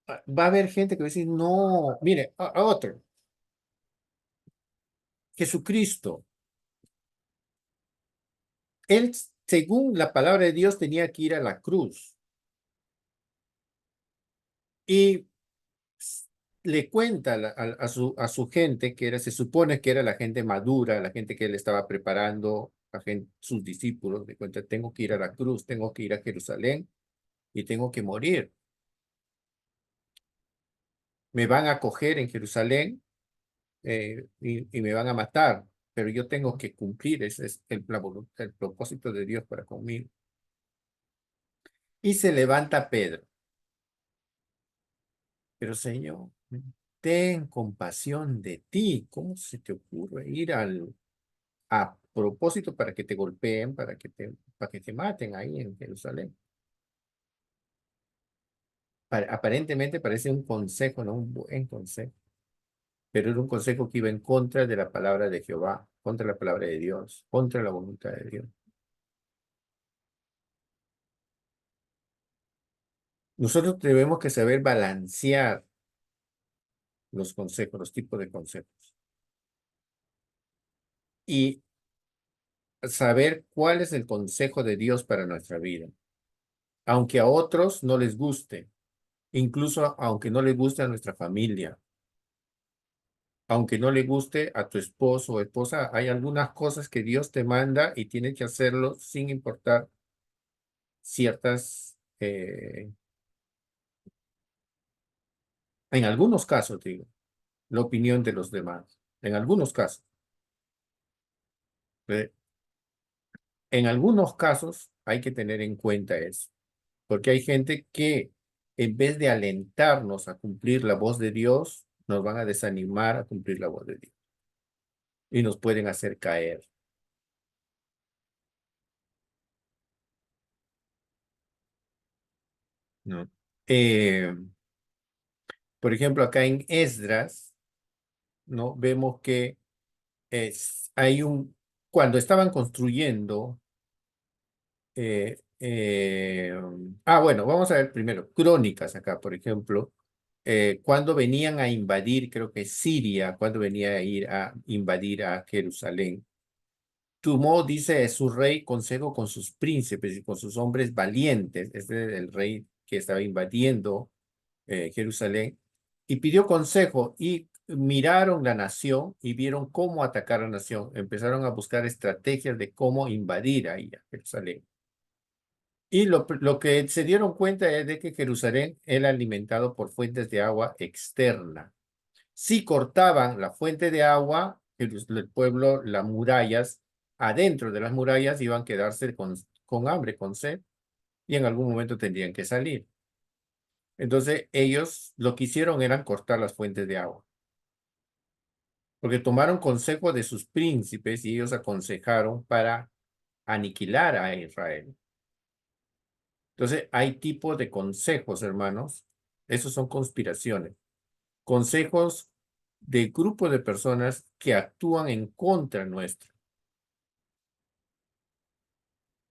va a haber gente que va a decir, no, mire, a otro, Jesucristo, él, según la palabra de Dios, tenía que ir a la cruz. Y le cuenta a su gente, que era, se supone que era la gente madura, la gente que él estaba preparando, sus discípulos, le cuenta, tengo que ir a la cruz, tengo que ir a Jerusalén y tengo que morir. Me van a coger en Jerusalén y me van a matar, pero yo tengo que cumplir, ese es el propósito de Dios para conmigo. Y se levanta Pedro. Pero Señor, ten compasión de ti. ¿Cómo se te ocurre ir a propósito para que te golpeen, para que te maten ahí en Jerusalén? Aparentemente parece un consejo, no un buen consejo, pero era un consejo que iba en contra de la palabra de Jehová, contra la palabra de Dios, contra la voluntad de Dios. Nosotros tenemos que saber balancear los consejos, los tipos de consejos, y saber cuál es el consejo de Dios para nuestra vida, aunque a otros no les guste, incluso aunque no le guste a nuestra familia, aunque no le guste a tu esposo o esposa, hay algunas cosas que Dios te manda y tienes que hacerlo sin importar ciertas, en algunos casos, digo, la opinión de los demás, en algunos casos. eh, En algunos casos hay que tener en cuenta eso, porque hay gente que en vez de alentarnos a cumplir la voz de Dios, nos van a desanimar a cumplir la voz de Dios y nos pueden hacer caer, ¿no? Eh, por ejemplo, acá en Esdras, ¿no? Vemos que hay cuando estaban construyendo, bueno, vamos a ver primero, Crónicas acá, por ejemplo, cuando venían a invadir, creo que Siria, cuando venía a ir a invadir a Jerusalén. Tomó, dice, su rey consejo con sus príncipes y con sus hombres valientes. Este es el rey que estaba invadiendo Jerusalén, y pidió consejo y miraron la nación y vieron cómo atacar a la nación. Empezaron a buscar estrategias de cómo invadir ahí a Jerusalén. Y lo que se dieron cuenta es de que Jerusalén era alimentado por fuentes de agua externa. Si cortaban la fuente de agua, el pueblo, las murallas, adentro de las murallas iban a quedarse con hambre, con sed, y en algún momento tendrían que salir. Entonces ellos lo que hicieron era cortar las fuentes de agua, porque tomaron consejo de sus príncipes y ellos aconsejaron para aniquilar a Israel. Entonces hay tipos de consejos, hermanos. Esos son conspiraciones. Consejos de grupos de personas que actúan en contra nuestra.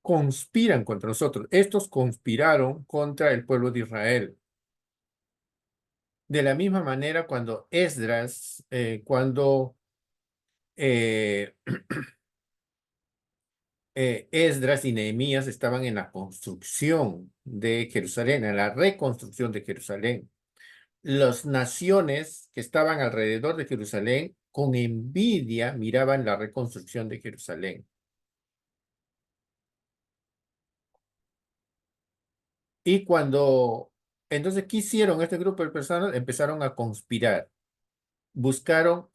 Conspiran contra nosotros. Estos conspiraron contra el pueblo de Israel. De la misma manera, cuando Esdras, eh, Esdras y Nehemías estaban en la construcción de Jerusalén, en la reconstrucción de Jerusalén. Las naciones que estaban alrededor de Jerusalén con envidia miraban la reconstrucción de Jerusalén. Y cuando Entonces, ¿qué hicieron este grupo de personas? Empezaron a conspirar. Buscaron,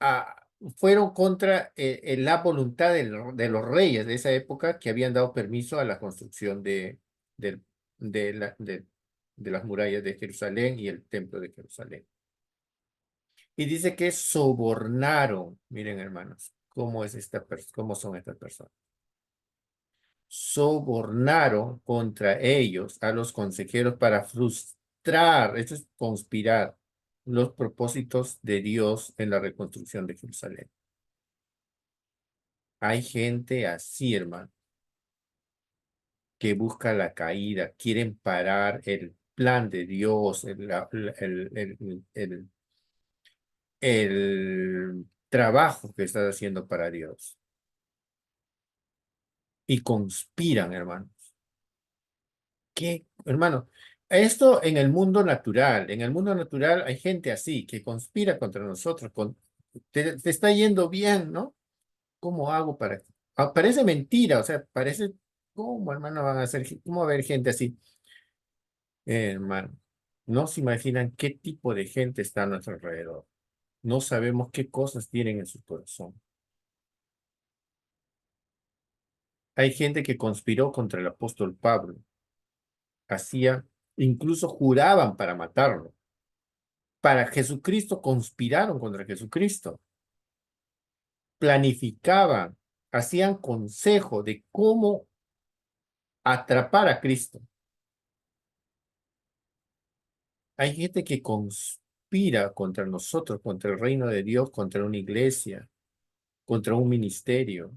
a- fueron contra la voluntad de los reyes de esa época que habían dado permiso a la construcción del- de, la- de las murallas de Jerusalén y el templo de Jerusalén. Y dice que sobornaron, miren hermanos, cómo son estas personas. Sobornaron contra ellos a los consejeros para frustrar, esto es conspirar, los propósitos de Dios en la reconstrucción de Jerusalén. Hay gente así, hermano, que busca la caída, quieren parar el plan de Dios, el trabajo que estás haciendo para Dios. Y conspiran, hermano. ¿Qué, hermano? Esto en el mundo natural hay gente así que conspira contra nosotros, te está yendo bien, ¿no? ¿Cómo hago para? Parece mentira, o sea, parece, ¿cómo, hermano, van a hacer, cómo va a haber gente así? Hermano, no se imaginan qué tipo de gente está a nuestro alrededor. No sabemos qué cosas tienen en su corazón. Hay gente que conspiró contra el apóstol Pablo, hacía, incluso juraban para matarlo. Para Jesucristo conspiraron contra Jesucristo, planificaban, hacían consejo de cómo atrapar a Cristo. Hay gente que conspira contra nosotros, contra el reino de Dios, contra una iglesia, contra un ministerio.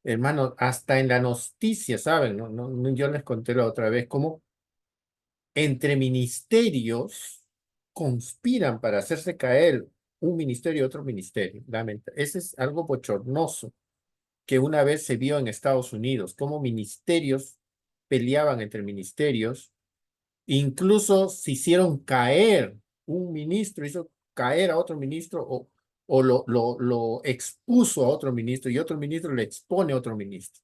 Hermano, hasta en la noticia, ¿saben? Yo les conté la otra vez cómo entre ministerios conspiran para hacerse caer un ministerio y otro ministerio. Ese es algo bochornoso que una vez se vio en Estados Unidos, cómo ministerios peleaban entre ministerios, incluso se hicieron caer un ministro, hizo caer a otro ministro o lo expuso a otro ministro y otro ministro le expone a otro ministro.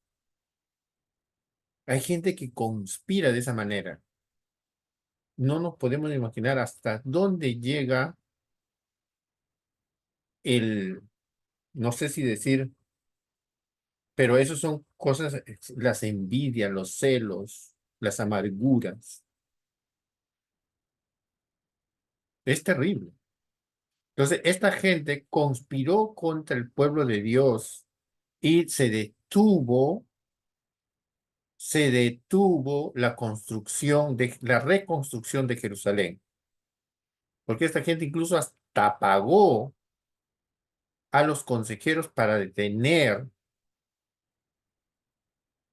Hay gente que conspira de esa manera. No nos podemos imaginar hasta dónde llega el, no sé si decir, pero eso son cosas, las envidias, los celos, las amarguras. Es terrible. Entonces, esta gente conspiró contra el pueblo de Dios y se detuvo la construcción la reconstrucción de Jerusalén. Porque esta gente incluso hasta pagó a los consejeros para detener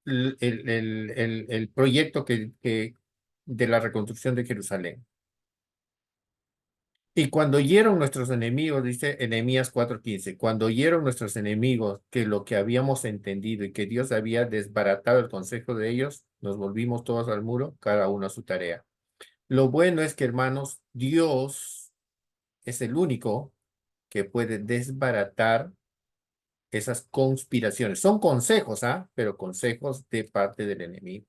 el proyecto de la reconstrucción de Jerusalén. Y cuando oyeron nuestros enemigos, dice Nehemías 4:15, cuando oyeron nuestros enemigos que lo que habíamos entendido y que Dios había desbaratado el consejo de ellos, nos volvimos todos al muro, cada uno a su tarea. Lo bueno es que, hermanos, Dios es el único que puede desbaratar esas conspiraciones. Son consejos, ¿ah? Pero consejos de parte del enemigo.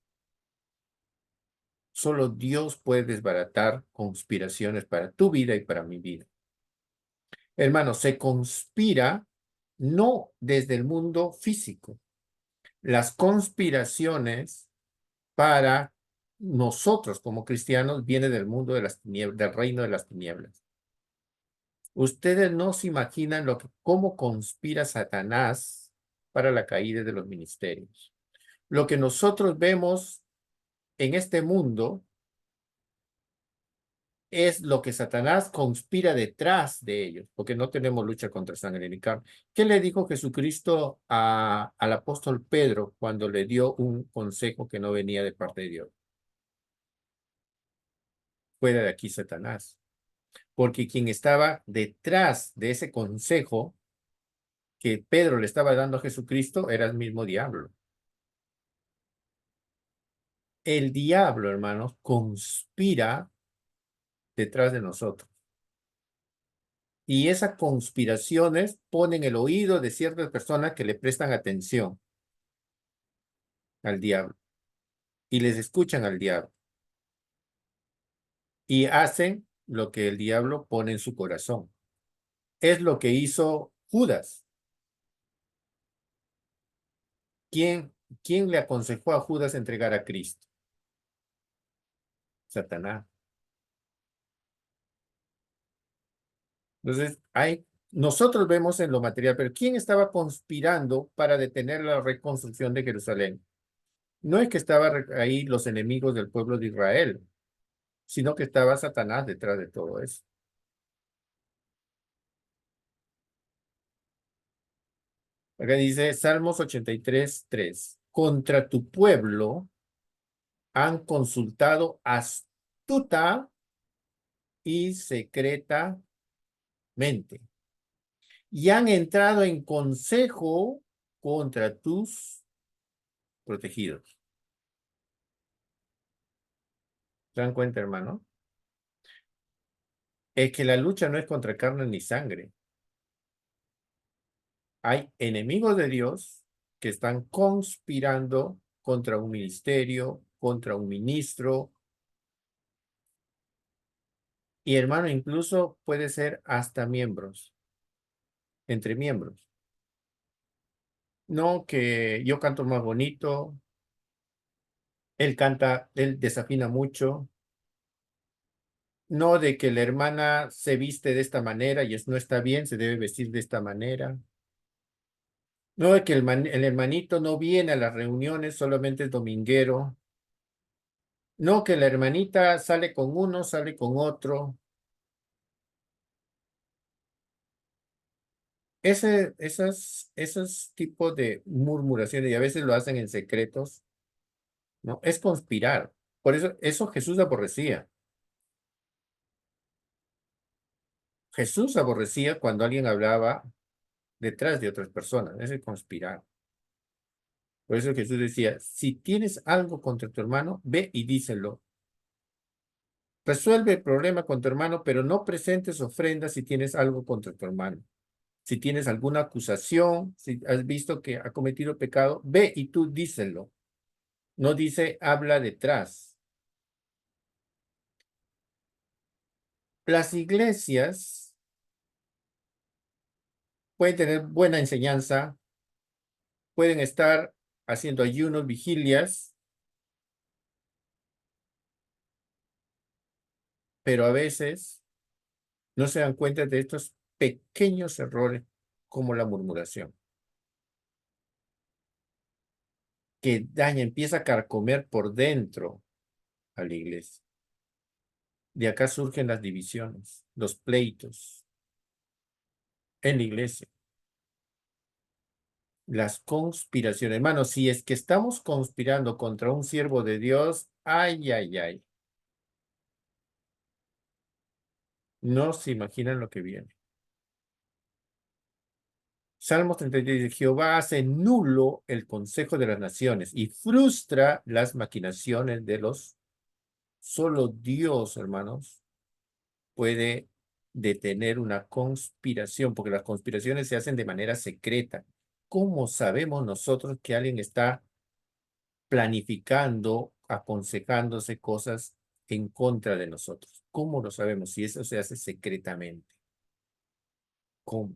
Solo Dios puede desbaratar conspiraciones para tu vida y para mi vida. Hermano, se conspira no desde el mundo físico. Las conspiraciones para nosotros como cristianos viene del mundo de las tinieblas, del reino de las tinieblas. Ustedes no se imaginan cómo conspira Satanás para la caída de los ministerios. Lo que nosotros vemos en este mundo es lo que Satanás conspira detrás de ellos, porque no tenemos lucha contra sangre ni carne. ¿Qué le dijo Jesucristo al apóstol Pedro cuando le dio un consejo que no venía de parte de Dios? Fuera de aquí, Satanás. Porque quien estaba detrás de ese consejo que Pedro le estaba dando a Jesucristo era el mismo diablo. El diablo, hermanos, conspira detrás de nosotros. Y esas conspiraciones ponen el oído de ciertas personas que le prestan atención al diablo. y les escuchan al diablo y hacen lo que el diablo pone en su corazón. Es lo que hizo Judas. ¿Quién, quién le aconsejó a Judas entregar a Cristo? Satanás. Entonces, nosotros vemos en lo material, pero ¿quién estaba conspirando para detener la reconstrucción de Jerusalén? No es que estaban ahí los enemigos del pueblo de Israel, sino que estaba Satanás detrás de todo eso. Acá dice Salmos 83:3. Contra tu pueblo han consultado astuta y secretamente y han entrado en consejo contra tus protegidos. ¿Se dan cuenta, hermano? Es que la lucha no es contra carne ni sangre. Hay enemigos de Dios que están conspirando contra un ministerio, contra un ministro, y hermano, incluso puede ser hasta miembros, entre miembros. No que yo canto más bonito, él canta, él desafina mucho. No de que la hermana se viste de esta manera y no está bien, se debe vestir de esta manera. No de que el hermanito no viene a las reuniones, solamente es dominguero. No que la hermanita sale con uno, sale con otro. Esos tipos de murmuraciones, y a veces lo hacen en secretos, ¿no? Es conspirar. Por eso Jesús aborrecía. Jesús aborrecía cuando alguien hablaba detrás de otras personas. Eso es conspirar. Por eso Jesús decía, si tienes algo contra tu hermano, ve y díselo. Resuelve el problema con tu hermano, pero no presentes ofrendas si tienes algo contra tu hermano. Si tienes alguna acusación, si has visto que ha cometido pecado, ve y tú díselo. No dice, habla detrás. Las iglesias pueden tener buena enseñanza, pueden estar haciendo ayunos, vigilias, pero a veces no se dan cuenta de estos pequeños errores como la murmuración, que daña, empieza a carcomer por dentro a la iglesia. De acá surgen las divisiones, los pleitos en la iglesia, las conspiraciones. Hermano, si es que estamos conspirando contra un siervo de Dios, ay, ay, ay, no se imaginan lo que viene. Salmos 33 dice, Jehová hace nulo el consejo de las naciones y frustra las maquinaciones de los. Solo Dios, hermanos, puede detener una conspiración, porque las conspiraciones se hacen de manera secreta. ¿Cómo sabemos nosotros que alguien está planificando, aconsejándose cosas en contra de nosotros? ¿Cómo lo sabemos si eso se hace secretamente? ¿Cómo?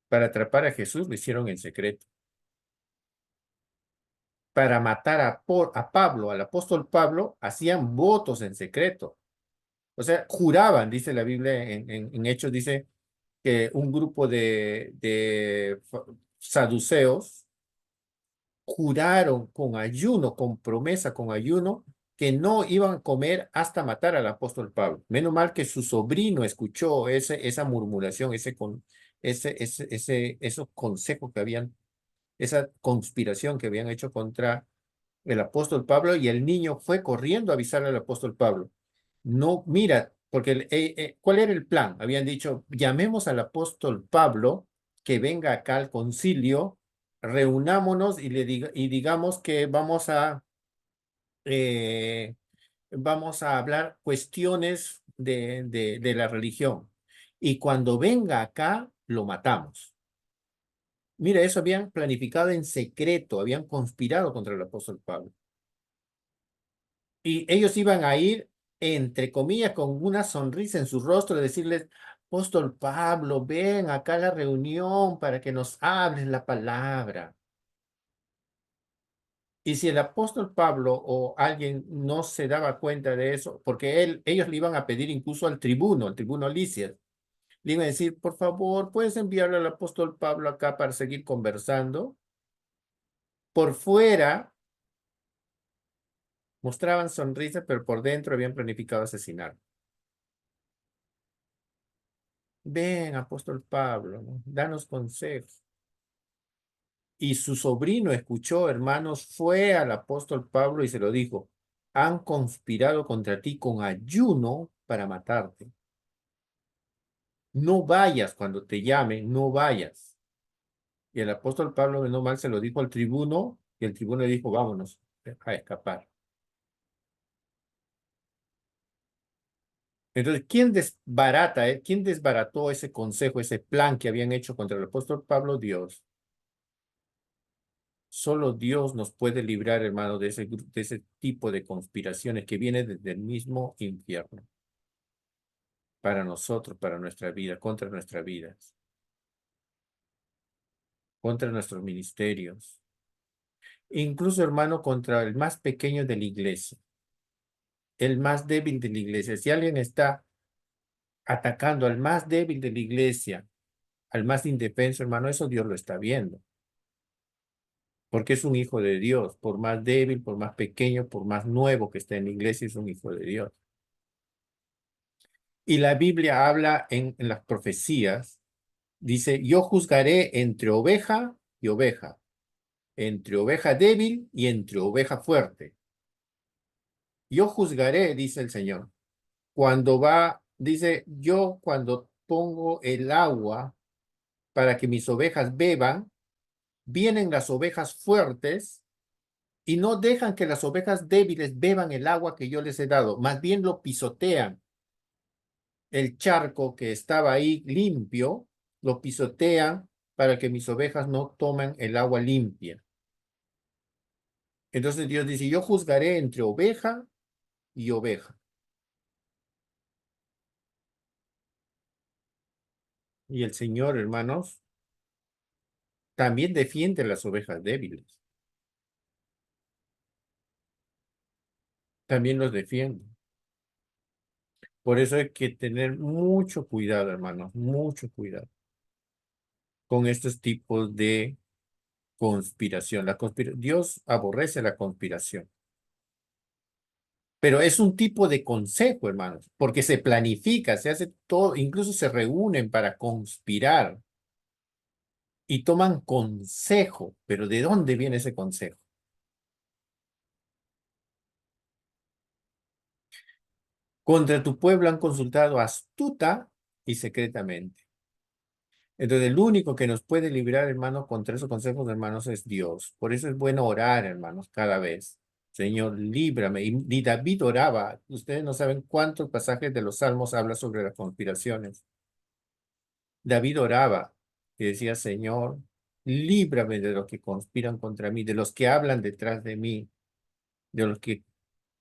Para atrapar a Jesús lo hicieron en secreto. Para matar a Pablo, al apóstol Pablo, hacían votos en secreto. O sea, juraban, dice la Biblia en Hechos, dice que un grupo de saduceos juraron con ayuno, con promesa, con ayuno, que no iban a comer hasta matar al apóstol Pablo. Menos mal que su sobrino escuchó esa murmuración, esos consejos que habían, esa conspiración que habían hecho contra el apóstol Pablo, y el niño fue corriendo a avisarle al apóstol Pablo. No, mira, porque ¿cuál era el plan? Habían dicho, llamemos al apóstol Pablo que venga acá al concilio, reunámonos y digamos que vamos a hablar cuestiones de la religión. Y cuando venga acá, lo matamos. Mira, eso habían planificado en secreto, habían conspirado contra el apóstol Pablo. Y ellos iban a ir, entre comillas, con una sonrisa en su rostro, de decirles, apóstol Pablo, ven acá a la reunión para que nos hables la palabra. Y si el apóstol Pablo o alguien no se daba cuenta de eso, porque ellos le iban a pedir incluso al tribuno Lisias, le iban a decir, por favor, ¿puedes enviarle al apóstol Pablo acá para seguir conversando? Por fuera mostraban sonrisas, pero por dentro habían planificado asesinar. Ven, apóstol Pablo, ¿no? Danos consejos. Y su sobrino escuchó, hermanos, fue al apóstol Pablo y se lo dijo, han conspirado contra ti con ayuno para matarte. No vayas cuando te llamen, no vayas. Y el apóstol Pablo, menos mal, se lo dijo al tribuno y el tribuno le dijo, vámonos a escapar. Entonces, quién desbarató ese consejo, ese plan que habían hecho contra el apóstol Pablo? Dios. Solo Dios nos puede librar, hermano, de ese tipo de conspiraciones que viene desde el mismo infierno para nosotros, para nuestra vida, contra nuestras vidas, contra nuestros ministerios, incluso, hermano, contra el más pequeño de la iglesia, el más débil de la iglesia. Si alguien está atacando al más débil de la iglesia, al más indefenso, hermano, eso Dios lo está viendo, porque es un hijo de Dios, por más débil, por más pequeño, por más nuevo que esté en la iglesia, es un hijo de Dios. Y la Biblia habla en las profecías, dice, yo juzgaré entre oveja y oveja, entre oveja débil y entre oveja fuerte. Yo juzgaré, dice el Señor, dice, yo cuando pongo el agua para que mis ovejas beban, vienen las ovejas fuertes y no dejan que las ovejas débiles beban el agua que yo les he dado, más bien lo pisotean. El charco que estaba ahí limpio, lo pisotean para que mis ovejas no tomen el agua limpia. Entonces Dios dice, yo juzgaré entre oveja y oveja. Y el Señor, hermanos, también defiende a las ovejas débiles. También los defiende. Por eso hay que tener mucho cuidado, hermanos, mucho cuidado con estos tipos de conspiración. Dios aborrece la conspiración. Pero es un tipo de consejo, hermanos, porque se planifica, se hace todo, incluso se reúnen para conspirar y toman consejo. Pero ¿de dónde viene ese consejo? Contra tu pueblo han consultado astuta y secretamente. Entonces, el único que nos puede librar, hermanos, contra esos consejos, hermanos, es Dios. Por eso es bueno orar, hermanos, cada vez. Señor, líbrame. Y David oraba. Ustedes no saben cuántos pasajes de los Salmos habla sobre las conspiraciones. David oraba y decía, Señor, líbrame de los que conspiran contra mí, de los que hablan detrás de mí, de los que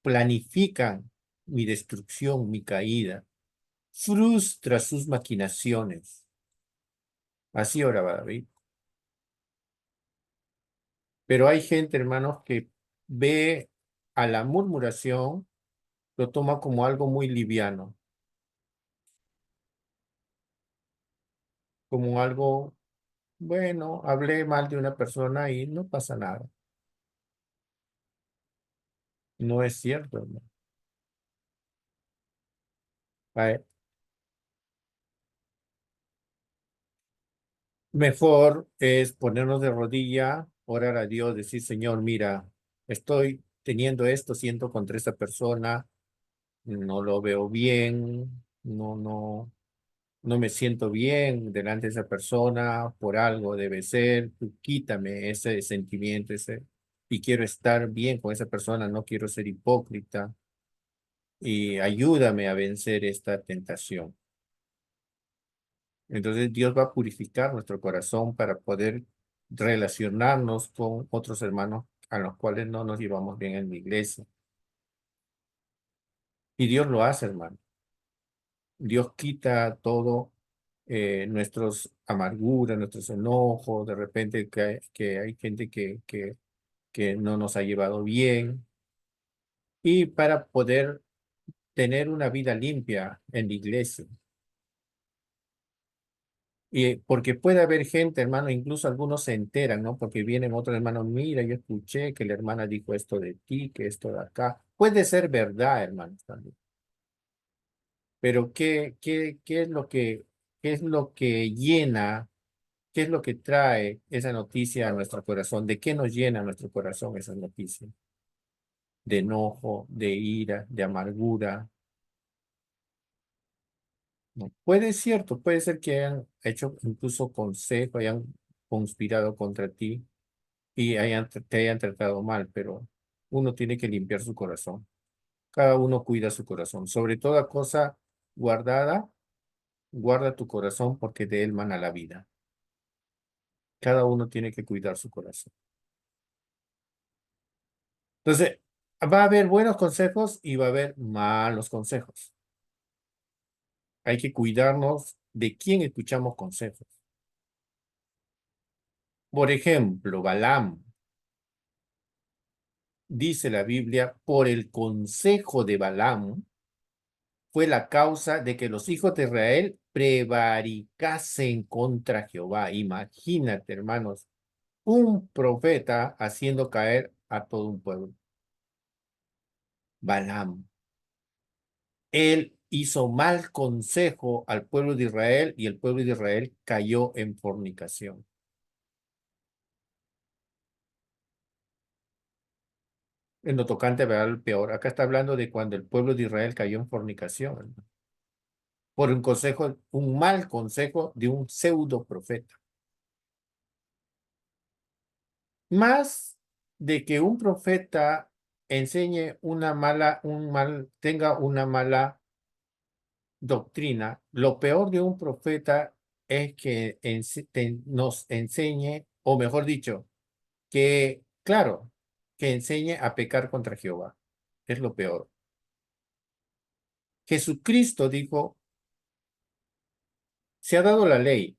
planifican mi destrucción, mi caída. Frustra sus maquinaciones. Así oraba David. Pero hay gente, hermanos, que ve a la murmuración, lo toma como algo muy liviano, como algo, bueno, hablé mal de una persona y no pasa nada. No es cierto, hermano. Ay, mejor es ponernos de rodilla, orar a Dios, decir, Señor, mira, estoy teniendo esto, siento contra esta persona, no lo veo bien, no me siento bien delante de esa persona, por algo debe ser, tú quítame ese sentimiento, y quiero estar bien con esa persona, no quiero ser hipócrita, y ayúdame a vencer esta tentación. Entonces Dios va a purificar nuestro corazón para poder relacionarnos con otros hermanos a los cuales no nos llevamos bien en la iglesia. Y Dios lo hace, hermano. Dios quita todo, nuestros amarguras, nuestros enojos, de repente que hay gente que no nos ha llevado bien, y para poder tener una vida limpia en la iglesia. Y porque puede haber gente, hermano, incluso algunos se enteran, ¿no? Porque vienen otros hermanos, mira, yo escuché que la hermana dijo esto de ti, que esto de acá. Puede ser verdad, hermanos, también. Pero qué es lo que llena, qué es lo que trae esa noticia a nuestro corazón? ¿De qué nos llena nuestro corazón esa noticia? De enojo, de ira, de amargura, ¿no? Puede, es cierto, puede ser que hayan hecho incluso consejo, hayan conspirado contra ti y te hayan tratado mal, pero uno tiene que limpiar su corazón. Cada uno cuida su corazón. Sobre toda cosa guardada, guarda tu corazón porque de él mana la vida. Cada uno tiene que cuidar su corazón. Entonces, va a haber buenos consejos y va a haber malos consejos. Hay que cuidarnos de quién escuchamos consejos. Por ejemplo, Balaam, dice la Biblia, por el consejo de Balaam fue la causa de que los hijos de Israel prevaricasen contra Jehová. Imagínate, hermanos, un profeta haciendo caer a todo un pueblo. Balaam. Él hizo mal consejo al pueblo de Israel y el pueblo de Israel cayó en fornicación. En lo tocante a el peor, acá está hablando de cuando el pueblo de Israel cayó en fornicación, hermano, por un consejo, un mal consejo de un pseudo profeta. Más de que un profeta enseñe tenga una mala doctrina, lo peor de un profeta es que nos enseñe, o mejor dicho, que, claro, que enseñe a pecar contra Jehová. Es lo peor. Jesucristo dijo, se ha dado la ley,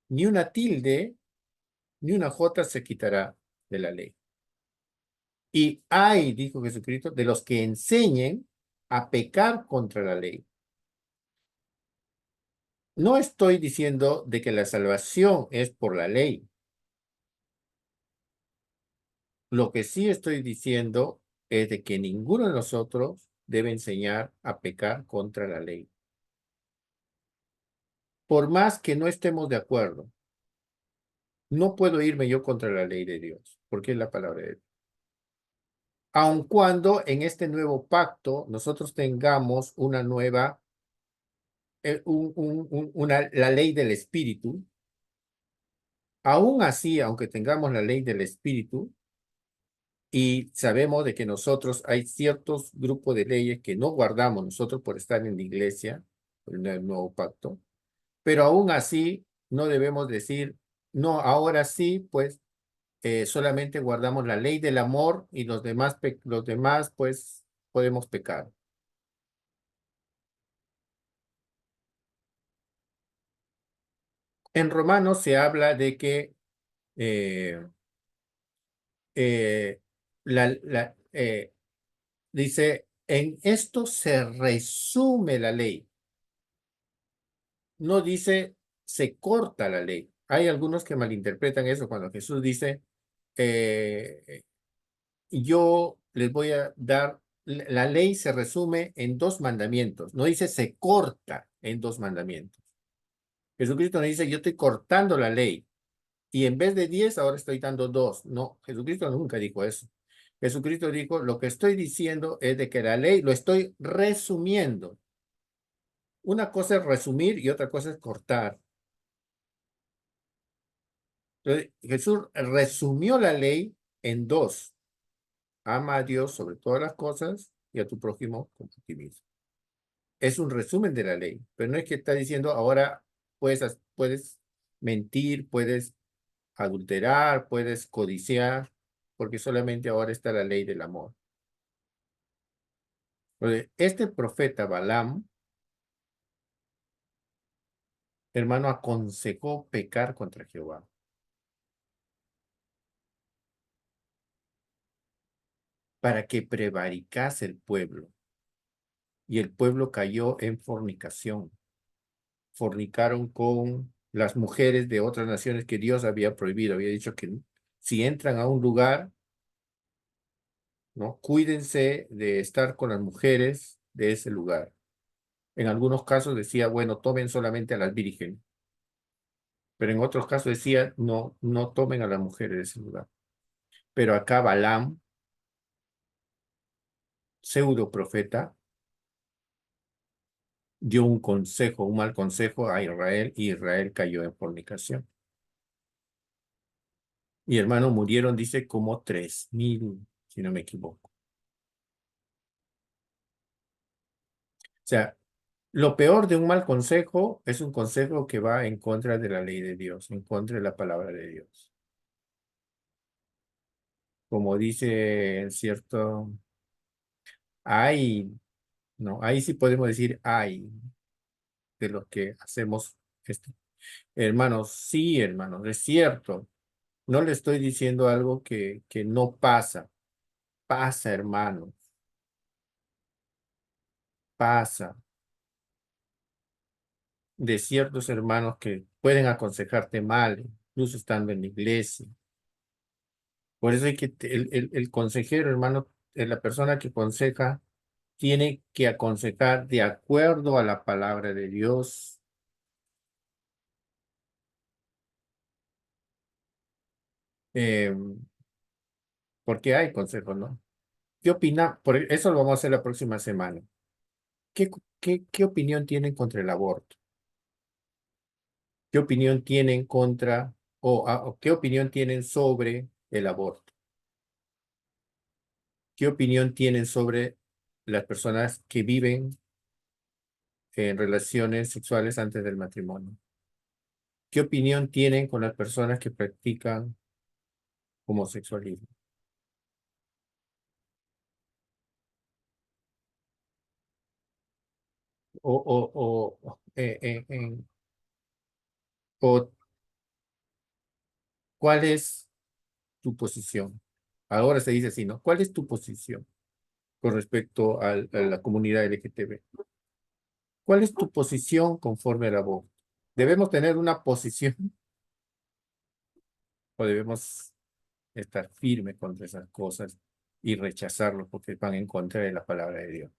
ni una tilde, ni una jota se quitará de la ley. Y hay, dijo Jesucristo, de los que enseñen a pecar contra la ley. No estoy diciendo de que la salvación es por la ley. Lo que sí estoy diciendo es de que ninguno de nosotros debe enseñar a pecar contra la ley. Por más que no estemos de acuerdo, no puedo irme yo contra la ley de Dios, porque es la palabra de Dios. Aun cuando en este nuevo pacto nosotros tengamos una nueva, la ley del Espíritu, aún así, aunque tengamos la ley del Espíritu, y sabemos de que nosotros hay ciertos grupos de leyes que no guardamos nosotros por estar en la iglesia, en el nuevo pacto, pero aún así no debemos decir, no, ahora sí, pues solamente guardamos la ley del amor y los demás pues podemos pecar. En Romanos se habla de que eh, eh, dice, en esto se resume la ley. No dice se corta la ley. Hay algunos que malinterpretan eso cuando Jesús dice, eh, yo les voy a dar, la ley se resume en dos mandamientos. No dice se corta en dos mandamientos. Jesucristo no dice yo estoy cortando la ley y en vez de 10 ahora estoy dando dos. No, Jesucristo nunca dijo eso. Jesucristo dijo, lo que estoy diciendo es de que la ley lo estoy resumiendo. Una cosa es resumir y otra cosa es cortar. Entonces, Jesús resumió la ley en dos. Ama a Dios sobre todas las cosas y a tu prójimo como a ti mismo. Es un resumen de la ley, pero no es que está diciendo ahora puedes mentir, puedes adulterar, puedes codiciar, porque solamente ahora está la ley del amor. Este profeta Balaam, hermano, aconsejó pecar contra Jehová para que prevaricase el pueblo. Y el pueblo cayó en fornicación. Fornicaron con las mujeres de otras naciones que Dios había prohibido. Había dicho que si entran a un lugar, ¿no? Cuídense de estar con las mujeres de ese lugar. En algunos casos decía, bueno, tomen solamente a las vírgenes. Pero en otros casos decía, no, no tomen a las mujeres de ese lugar. Pero acá Balaam, pseudo profeta, dio un consejo, un mal consejo a Israel y Israel cayó en fornicación. Y hermano, murieron, dice, como 3,000, si no me equivoco. O sea, lo peor de un mal consejo es un consejo que va en contra de la ley de Dios, en contra de la palabra de Dios. Como dice cierto, hay, no, ahí sí podemos decir hay de lo que hacemos esto. Hermanos, sí, hermanos, es cierto. No le estoy diciendo algo que no pasa. Pasa, hermanos, pasa. De ciertos hermanos que pueden aconsejarte mal, incluso estando en la iglesia. Por eso hay que, el consejero, hermano, la persona que aconseja, tiene que aconsejar de acuerdo a la palabra de Dios. eh, Porque hay consejos, ¿no? ¿Qué opina? Por eso lo vamos a hacer la próxima semana. ¿Qué opinión tienen contra el aborto? ¿Qué opinión tienen contra o qué opinión tienen sobre el aborto? ¿Qué opinión tienen sobre las personas que viven en relaciones sexuales antes del matrimonio? ¿Qué opinión tienen con las personas que practican homosexualismo? O, o, o ¿cuál es tu posición? Ahora se dice así, ¿no? ¿Cuál es tu posición con respecto a la comunidad LGTB? ¿Cuál es tu posición conforme al aborto? ¿Debemos tener una posición o debemos estar firmes contra esas cosas y rechazarlos porque van en contra de la palabra de Dios?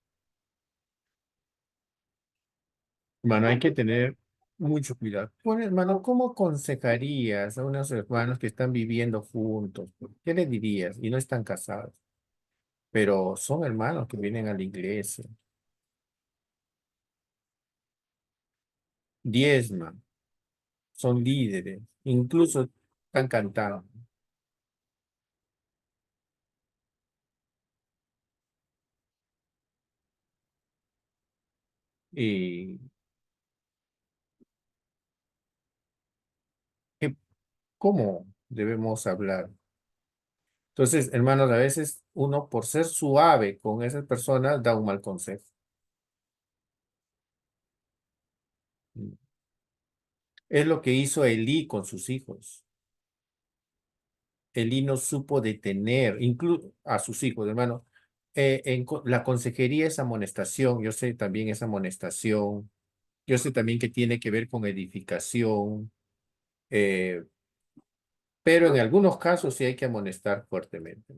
Hermano, hay que tener mucho cuidado. Bueno, hermano, ¿cómo aconsejarías a unos hermanos que están viviendo juntos? ¿Qué le dirías? Y no están casados, pero son hermanos que vienen a la iglesia, diezman, son líderes, incluso están cantando. ¿Y cómo debemos hablar? Entonces, hermanos, a veces uno, por ser suave con esas personas, da un mal consejo. Es lo que hizo Elí con sus hijos. Elí no supo detener, incluso a sus hijos, hermano. La consejería es amonestación, yo sé también es amonestación, yo sé también que tiene que ver con edificación, eh, pero en algunos casos sí hay que amonestar fuertemente.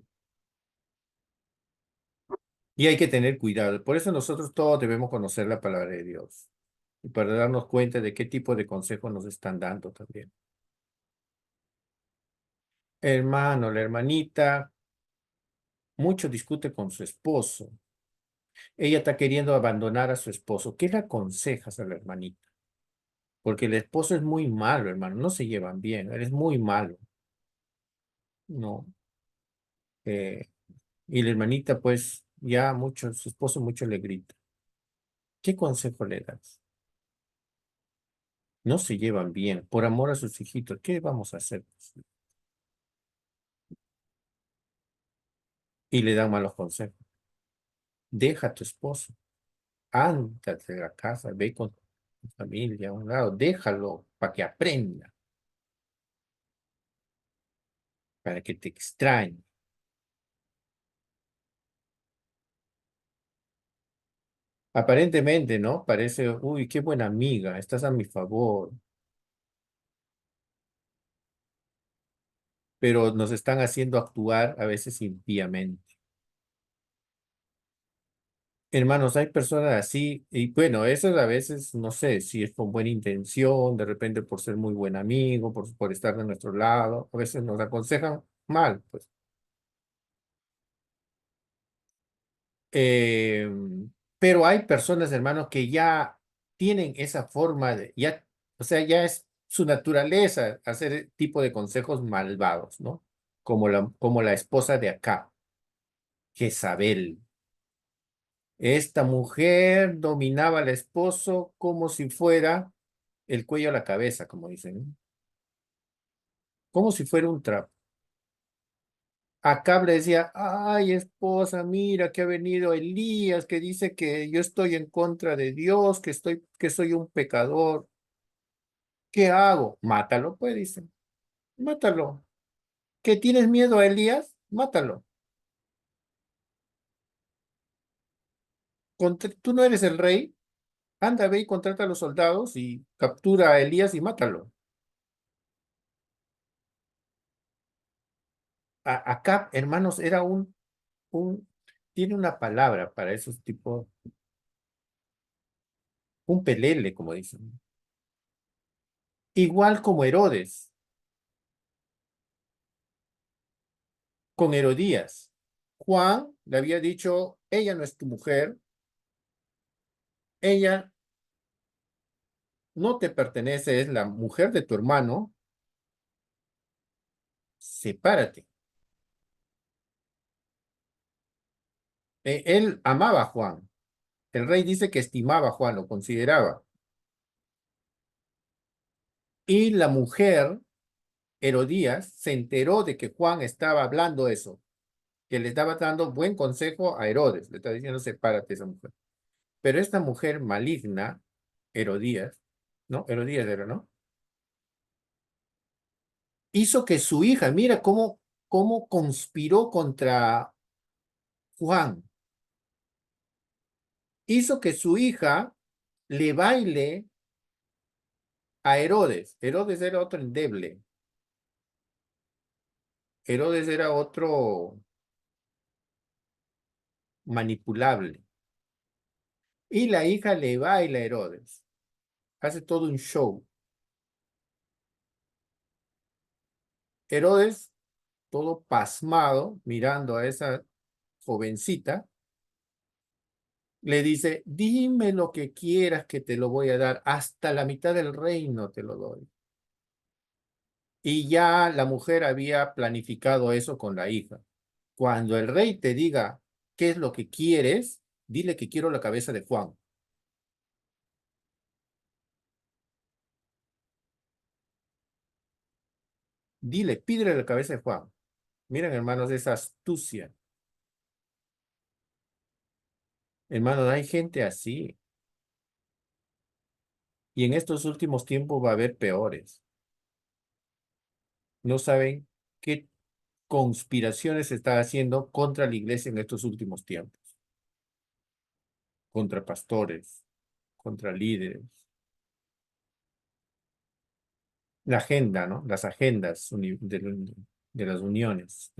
Y hay que tener cuidado. Por eso nosotros todos debemos conocer la palabra de Dios y para darnos cuenta de qué tipo de consejos nos están dando también. Hermano, la hermanita mucho discute con su esposo. Ella está queriendo abandonar a su esposo. ¿Qué le aconsejas a la hermanita? Porque el esposo es muy malo, hermano. No se llevan bien. Él es muy malo. No. eh, y la hermanita, pues, ya mucho, su esposo mucho le grita. ¿Qué consejo le das? no se llevan bien, por amor a sus hijitos, ¿qué vamos a hacer? Y le dan malos consejos. Deja a tu esposo, ándate de la casa, ve con tu familia a un lado, déjalo para que aprenda, para que te extrañe. Aparentemente, ¿no? Parece, uy, qué buena amiga, estás a mi favor, pero nos están haciendo actuar a veces impíamente. Hermanos, hay personas así, y bueno, eso a veces, no sé, si es con buena intención, de repente por ser muy buen amigo, por estar de nuestro lado, a veces nos aconsejan mal, pues. Eh, pero hay personas, hermanos, que ya tienen esa forma de, ya, o sea, ya es su naturaleza hacer tipo de consejos malvados, ¿no? Como la esposa de acá, Jezabel. Esta mujer dominaba al esposo como si fuera el cuello a la cabeza, como dicen, ¿no? Como si fuera un trapo. Acab le decía, ay, esposa, mira que ha venido Elías, que dice que yo estoy en contra de Dios, que soy un pecador. ¿Qué hago? Mátalo, pues, dice. Mátalo. ¿Que tienes miedo a Elías? Mátalo. Tú no eres el rey. Anda, ve y contrata a los soldados y captura a Elías y mátalo. Acab, hermanos, era tiene una palabra para esos tipos, un pelele, como dicen. Igual como Herodes, con Herodías. Juan le había dicho, ella no es tu mujer, ella no te pertenece, es la mujer de tu hermano, sepárate. Él amaba a Juan. El rey dice que estimaba a Juan, lo consideraba. Y la mujer, Herodías, se enteró de que Juan estaba hablando eso, que le estaba dando buen consejo a Herodes. Le estaba diciendo, sepárate esa mujer. Pero esta mujer maligna, Herodías, ¿no? Herodías era, ¿no? Hizo que su hija, mira cómo conspiró contra Juan, hizo que su hija le baile a Herodes. Herodes era otro endeble. Herodes era otro manipulable. Y la hija le baila a Herodes. Hace todo un show. Herodes, todo pasmado, mirando a esa jovencita, le dice, dime lo que quieras que te lo voy a dar. Hasta la mitad del reino te lo doy. Y ya la mujer había planificado eso con la hija. Cuando el rey te diga qué es lo que quieres, dile que quiero la cabeza de Juan. Dile, pídele la cabeza de Juan. Miren, hermanos, esa astucia. Hermanos, hay gente así. Y en estos últimos tiempos va a haber peores. No saben qué conspiraciones se está haciendo contra la iglesia en estos últimos tiempos. Contra pastores, contra líderes. La agenda, ¿no? Las agendas de las uniones.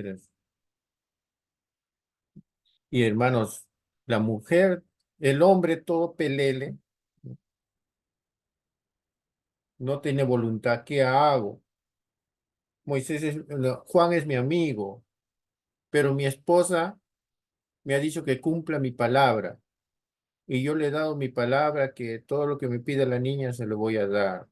Y hermanos, la mujer, el hombre todo pelele, no tiene voluntad. ¿Qué hago? No, Juan es mi amigo, pero mi esposa me ha dicho que cumpla mi palabra. Y yo le he dado mi palabra que todo lo que me pida la niña se lo voy a dar.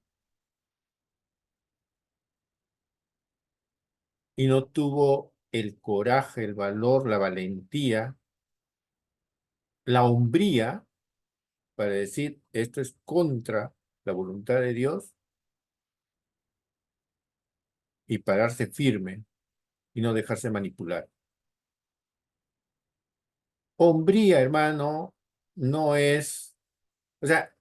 Y no tuvo el coraje, el valor, la valentía, la hombría para decir, esto es contra la voluntad de Dios, y pararse firme y no dejarse manipular. Hombría, hermano, no es, o sea,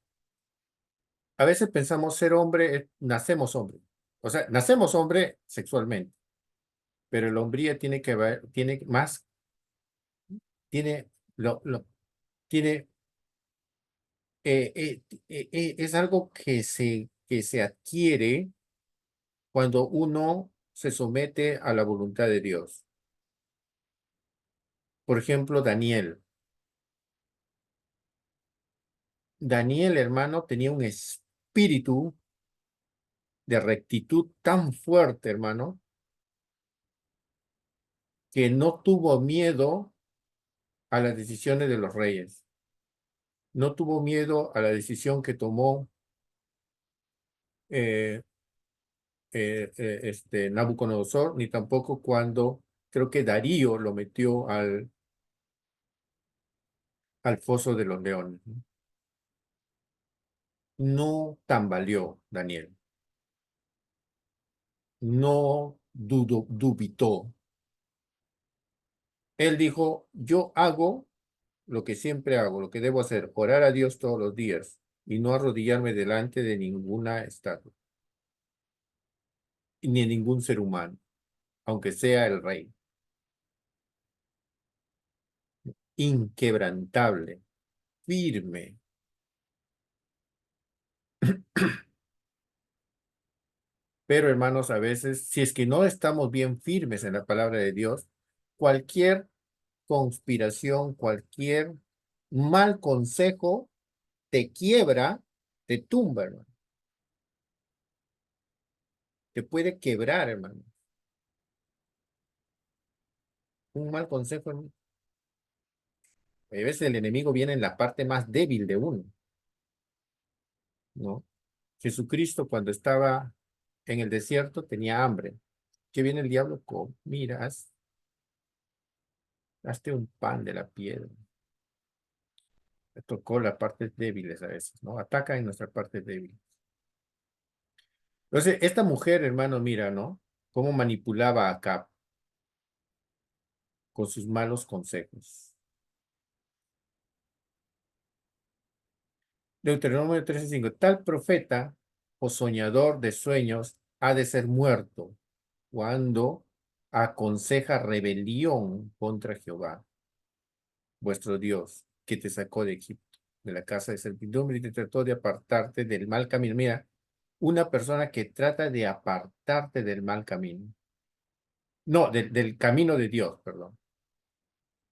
a veces pensamos ser hombre, nacemos hombre. O sea, nacemos hombre sexualmente, pero la hombría tiene que ver, tiene más, tiene, tiene, es algo que se adquiere cuando uno se somete a la voluntad de Dios. Por ejemplo, Daniel. Daniel, hermano, tenía un espíritu de rectitud tan fuerte, hermano, que no tuvo miedo a las decisiones de los reyes. No tuvo miedo a la decisión que tomó eh, Nabucodonosor, ni tampoco cuando creo que Darío lo metió al foso de los leones. No tambaleó Daniel, no dubitó. Él dijo, yo hago lo que siempre hago, lo que debo hacer, orar a Dios todos los días y no arrodillarme delante de ninguna estatua, ni de ningún ser humano, aunque sea el rey. Inquebrantable, firme. Pero hermanos, a veces, si es que no estamos bien firmes en la palabra de Dios, cualquier conspiración, cualquier mal consejo te quiebra, te tumba, hermano. Te puede quebrar, hermano. Un mal consejo, hermano. A veces el enemigo viene en la parte más débil de uno, ¿no? Jesucristo cuando estaba en el desierto tenía hambre. ¿Qué viene el diablo con? Mira, hazte un pan de la piedra. Le tocó las partes débiles a veces, ¿no? Ataca en nuestras partes débiles. Entonces, esta mujer, hermano, mira, ¿no? Cómo manipulaba a Acab con sus malos consejos. Deuteronomio 13:5. Tal profeta o soñador de sueños ha de ser muerto cuando aconseja rebelión contra Jehová, vuestro Dios, que te sacó de Egipto, de la casa de servidumbre y te trató de apartarte del mal camino. Mira, una persona que trata de apartarte del mal camino. No, del camino de Dios, perdón.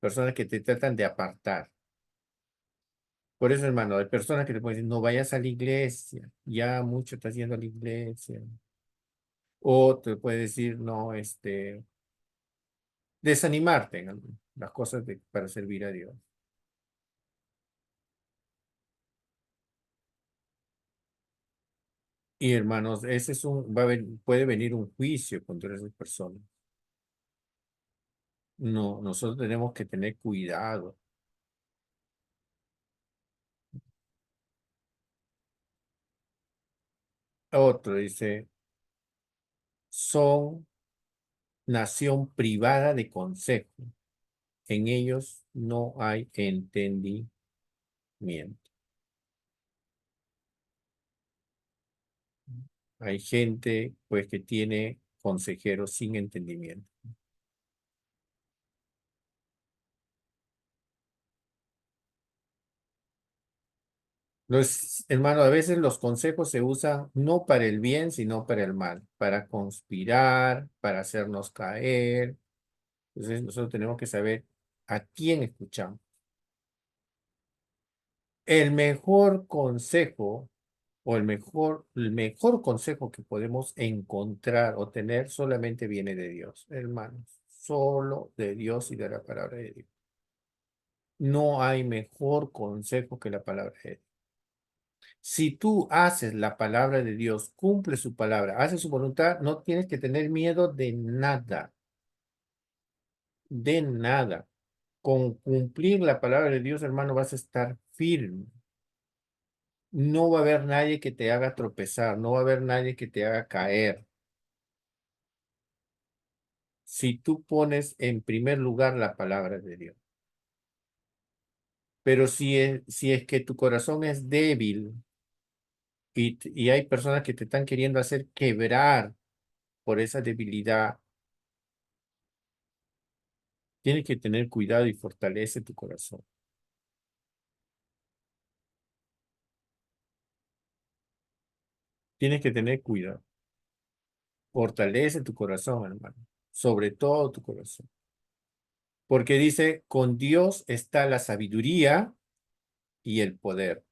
Personas que te tratan de apartar. Por eso, hermano, hay personas que te pueden decir, no vayas a la iglesia, ya mucho estás yendo a la iglesia. O te puede decir, no, desanimarte en las cosas para servir a Dios. Y hermanos, ese es puede venir un juicio contra esas personas. No, nosotros tenemos que tener cuidado. Otro dice, son nación privada de consejo. En ellos no hay entendimiento. Hay gente, pues, que tiene consejeros sin entendimiento. Hermano, a veces los consejos se usan no para el bien, sino para el mal, para conspirar, para hacernos caer. Entonces, nosotros tenemos que saber a quién escuchamos. El mejor consejo o el mejor consejo que podemos encontrar o tener solamente viene de Dios, hermanos. Solo de Dios y de la palabra de Dios. No hay mejor consejo que la palabra de Dios. Si tú haces la palabra de Dios, cumple su palabra, haces su voluntad, no tienes que tener miedo de nada, de nada. Con cumplir la palabra de Dios, hermano, vas a estar firme. No va a haber nadie que te haga tropezar, no va a haber nadie que te haga caer. si tú pones en primer lugar la palabra de Dios. Pero si es que tu corazón es débil y hay personas que te están queriendo hacer quebrar por esa debilidad, tienes que tener cuidado y fortalece tu corazón. Tienes que tener cuidado. Fortalece tu corazón, hermano. Sobre todo tu corazón. Porque dice, con Dios está la sabiduría y el poder.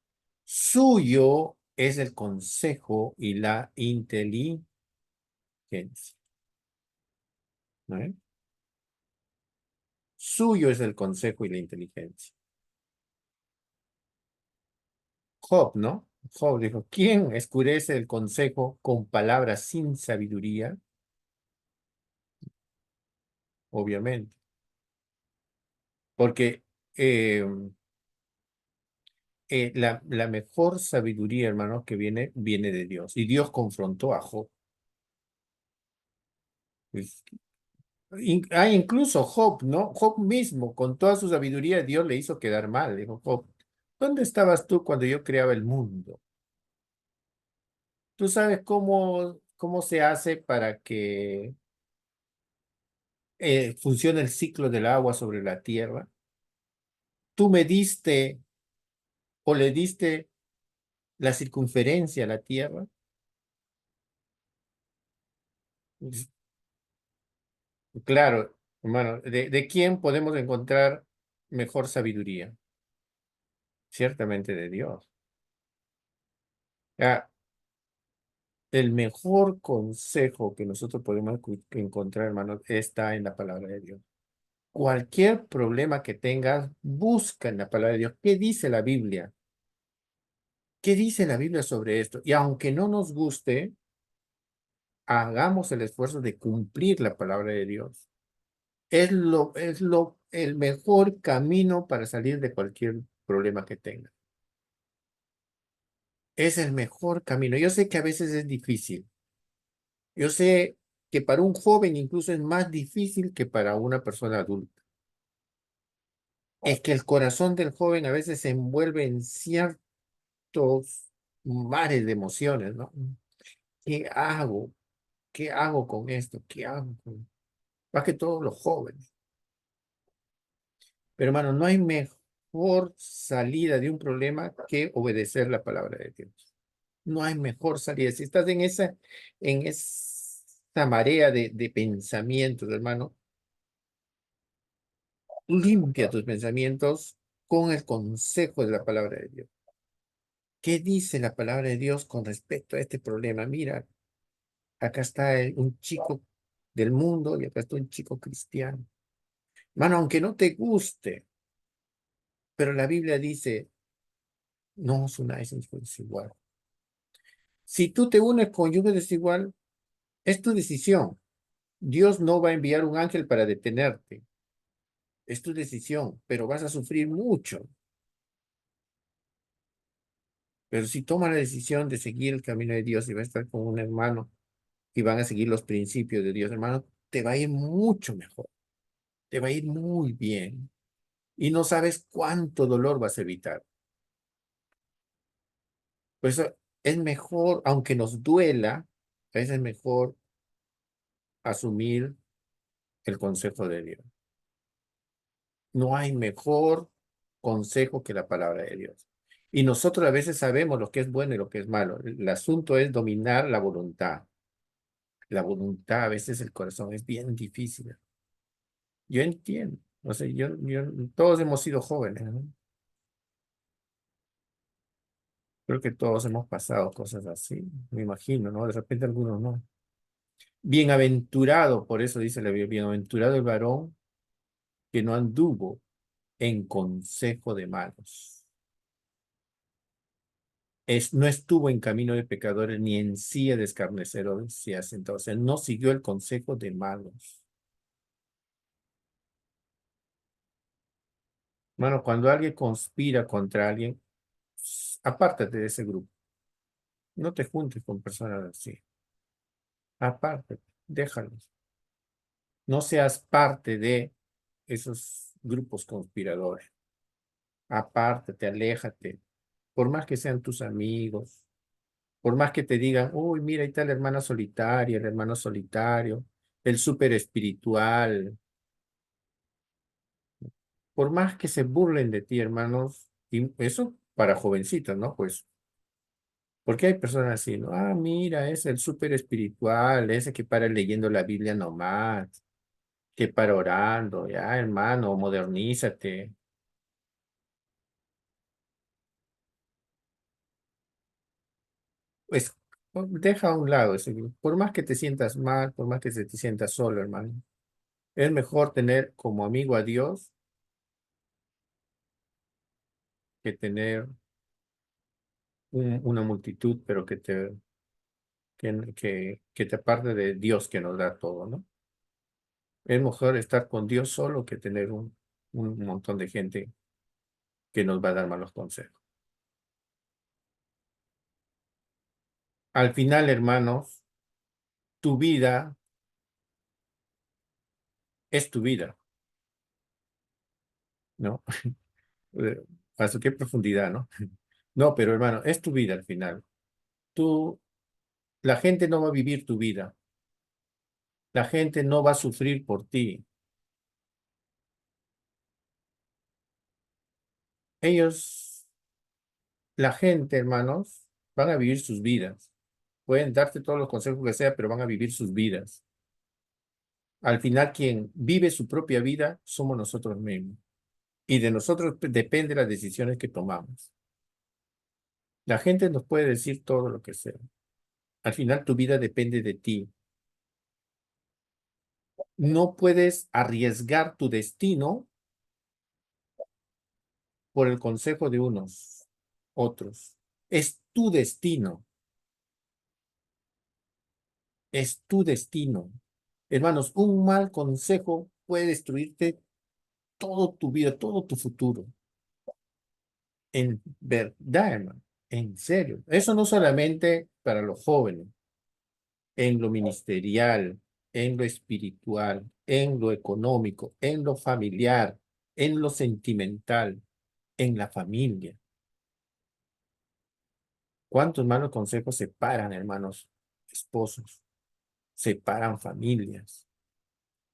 Suyo es el consejo y la inteligencia. ¿No es? Suyo es el consejo y la inteligencia. Job, ¿no? Job dijo, ¿quién escurece el consejo con palabras sin sabiduría? Obviamente. Porque eh, la mejor sabiduría, hermano, que viene de Dios. Y Dios confrontó a Job. Pues, incluso Job, ¿no? Job mismo, con toda su sabiduría, Dios le hizo quedar mal. Dijo Job, ¿dónde estabas tú cuando yo creaba el mundo? ¿Tú sabes cómo se hace para que funcione el ciclo del agua sobre la tierra? ¿Tú me diste o le diste la circunferencia a la tierra? Pues, claro, hermano, ¿de quién podemos encontrar mejor sabiduría? Ciertamente de Dios. Ah, el mejor consejo que nosotros podemos encontrar, hermano, está en la palabra de Dios. Cualquier problema que tengas, busca en la palabra de Dios. ¿Qué dice la Biblia? ¿Qué dice la Biblia sobre esto? Y aunque no nos guste, hagamos el esfuerzo de cumplir la palabra de Dios. El mejor camino para salir de cualquier problema que tenga. Es el mejor camino. Yo sé que a veces es difícil. Yo sé que para un joven incluso es más difícil que para una persona adulta. Es que el corazón del joven a veces se envuelve en ciertos mares de emociones, ¿no? ¿Qué hago? ¿Qué hago con esto? ¿Qué hago con... Más que todos los jóvenes. Pero hermano, no hay mejor salida de un problema que obedecer la palabra de Dios. No hay mejor salida. Si estás en esa marea de pensamientos, hermano, limpia tus pensamientos con el consejo de la palabra de Dios. ¿Qué dice la palabra de Dios con respecto a este problema? Mira, acá está un chico del mundo y acá está un chico cristiano. Hermano, aunque no te guste, pero la Biblia dice, no os unáis en yugo desigual. Si tú te unes con yugo desigual, es tu decisión. Dios no va a enviar un ángel para detenerte. Es tu decisión, pero vas a sufrir mucho. Pero si tomas la decisión de seguir el camino de Dios y vas a estar con un hermano y van a seguir los principios de Dios, hermano, te va a ir mucho mejor. Te va a ir muy bien. Y no sabes cuánto dolor vas a evitar. Por eso es mejor, aunque nos duela, a veces es mejor asumir el consejo de Dios. No hay mejor consejo que la palabra de Dios. Y nosotros a veces sabemos lo que es bueno y lo que es malo. El asunto es dominar la voluntad. La voluntad, a veces el corazón es bien difícil. Yo entiendo. No sé, todos hemos sido jóvenes, ¿no? Creo que todos hemos pasado cosas así, me imagino, ¿no? De repente algunos no. Bienaventurado, por eso dice la Biblia, bienaventurado el varón que no anduvo en consejo de malos. No estuvo en camino de pecadores ni en silla de escarnecedores se ha sentado. O sea, no siguió el consejo de malos. Bueno, cuando alguien conspira contra alguien, apártate de ese grupo. No te juntes con personas así. Apártate, déjalos. No seas parte de esos grupos conspiradores. Apártate, aléjate. Por más que sean tus amigos, por más que te digan, uy, mira, ahí está la hermana solitaria, el hermano solitario, el súper espiritual. Por más que se burlen de ti, hermanos, y eso para jovencitos, ¿no? Pues, porque hay personas así, ¿no? Ah, mira, es el súper espiritual, ese que para leyendo la Biblia nomás, que para orando, ya, hermano, modernízate. Pues, deja a un lado, por más que te sientas mal, por más que te sientas solo, hermano, es mejor tener como amigo a Dios que tener una multitud, pero que te aparte de Dios que nos da todo, ¿no? Es mejor estar con Dios solo que tener un montón de gente que nos va a dar malos consejos. Al final, hermanos, tu vida es tu vida, ¿no? Eh, ¿Hasta qué profundidad, no? No, pero hermano, es tu vida al final. Tú, la gente no va a vivir tu vida. La gente no va a sufrir por ti. Ellos, la gente, hermanos, van a vivir sus vidas. Pueden darte todos los consejos que sea, pero van a vivir sus vidas. Al final, quien vive su propia vida somos nosotros mismos. Y de nosotros depende las decisiones que tomamos. La gente nos puede decir todo lo que sea. Al final, tu vida depende de ti. No puedes arriesgar tu destino por el consejo de unos, otros. Es tu destino. Es tu destino. Hermanos, un mal consejo puede destruirte todo tu vida, todo tu futuro. En verdad, hermano. En serio. Eso no solamente para los jóvenes, en lo ministerial, en lo espiritual, en lo económico, en lo familiar, en lo sentimental, en la familia. ¿Cuántos malos consejos separan, hermanos, esposos? Separan familias,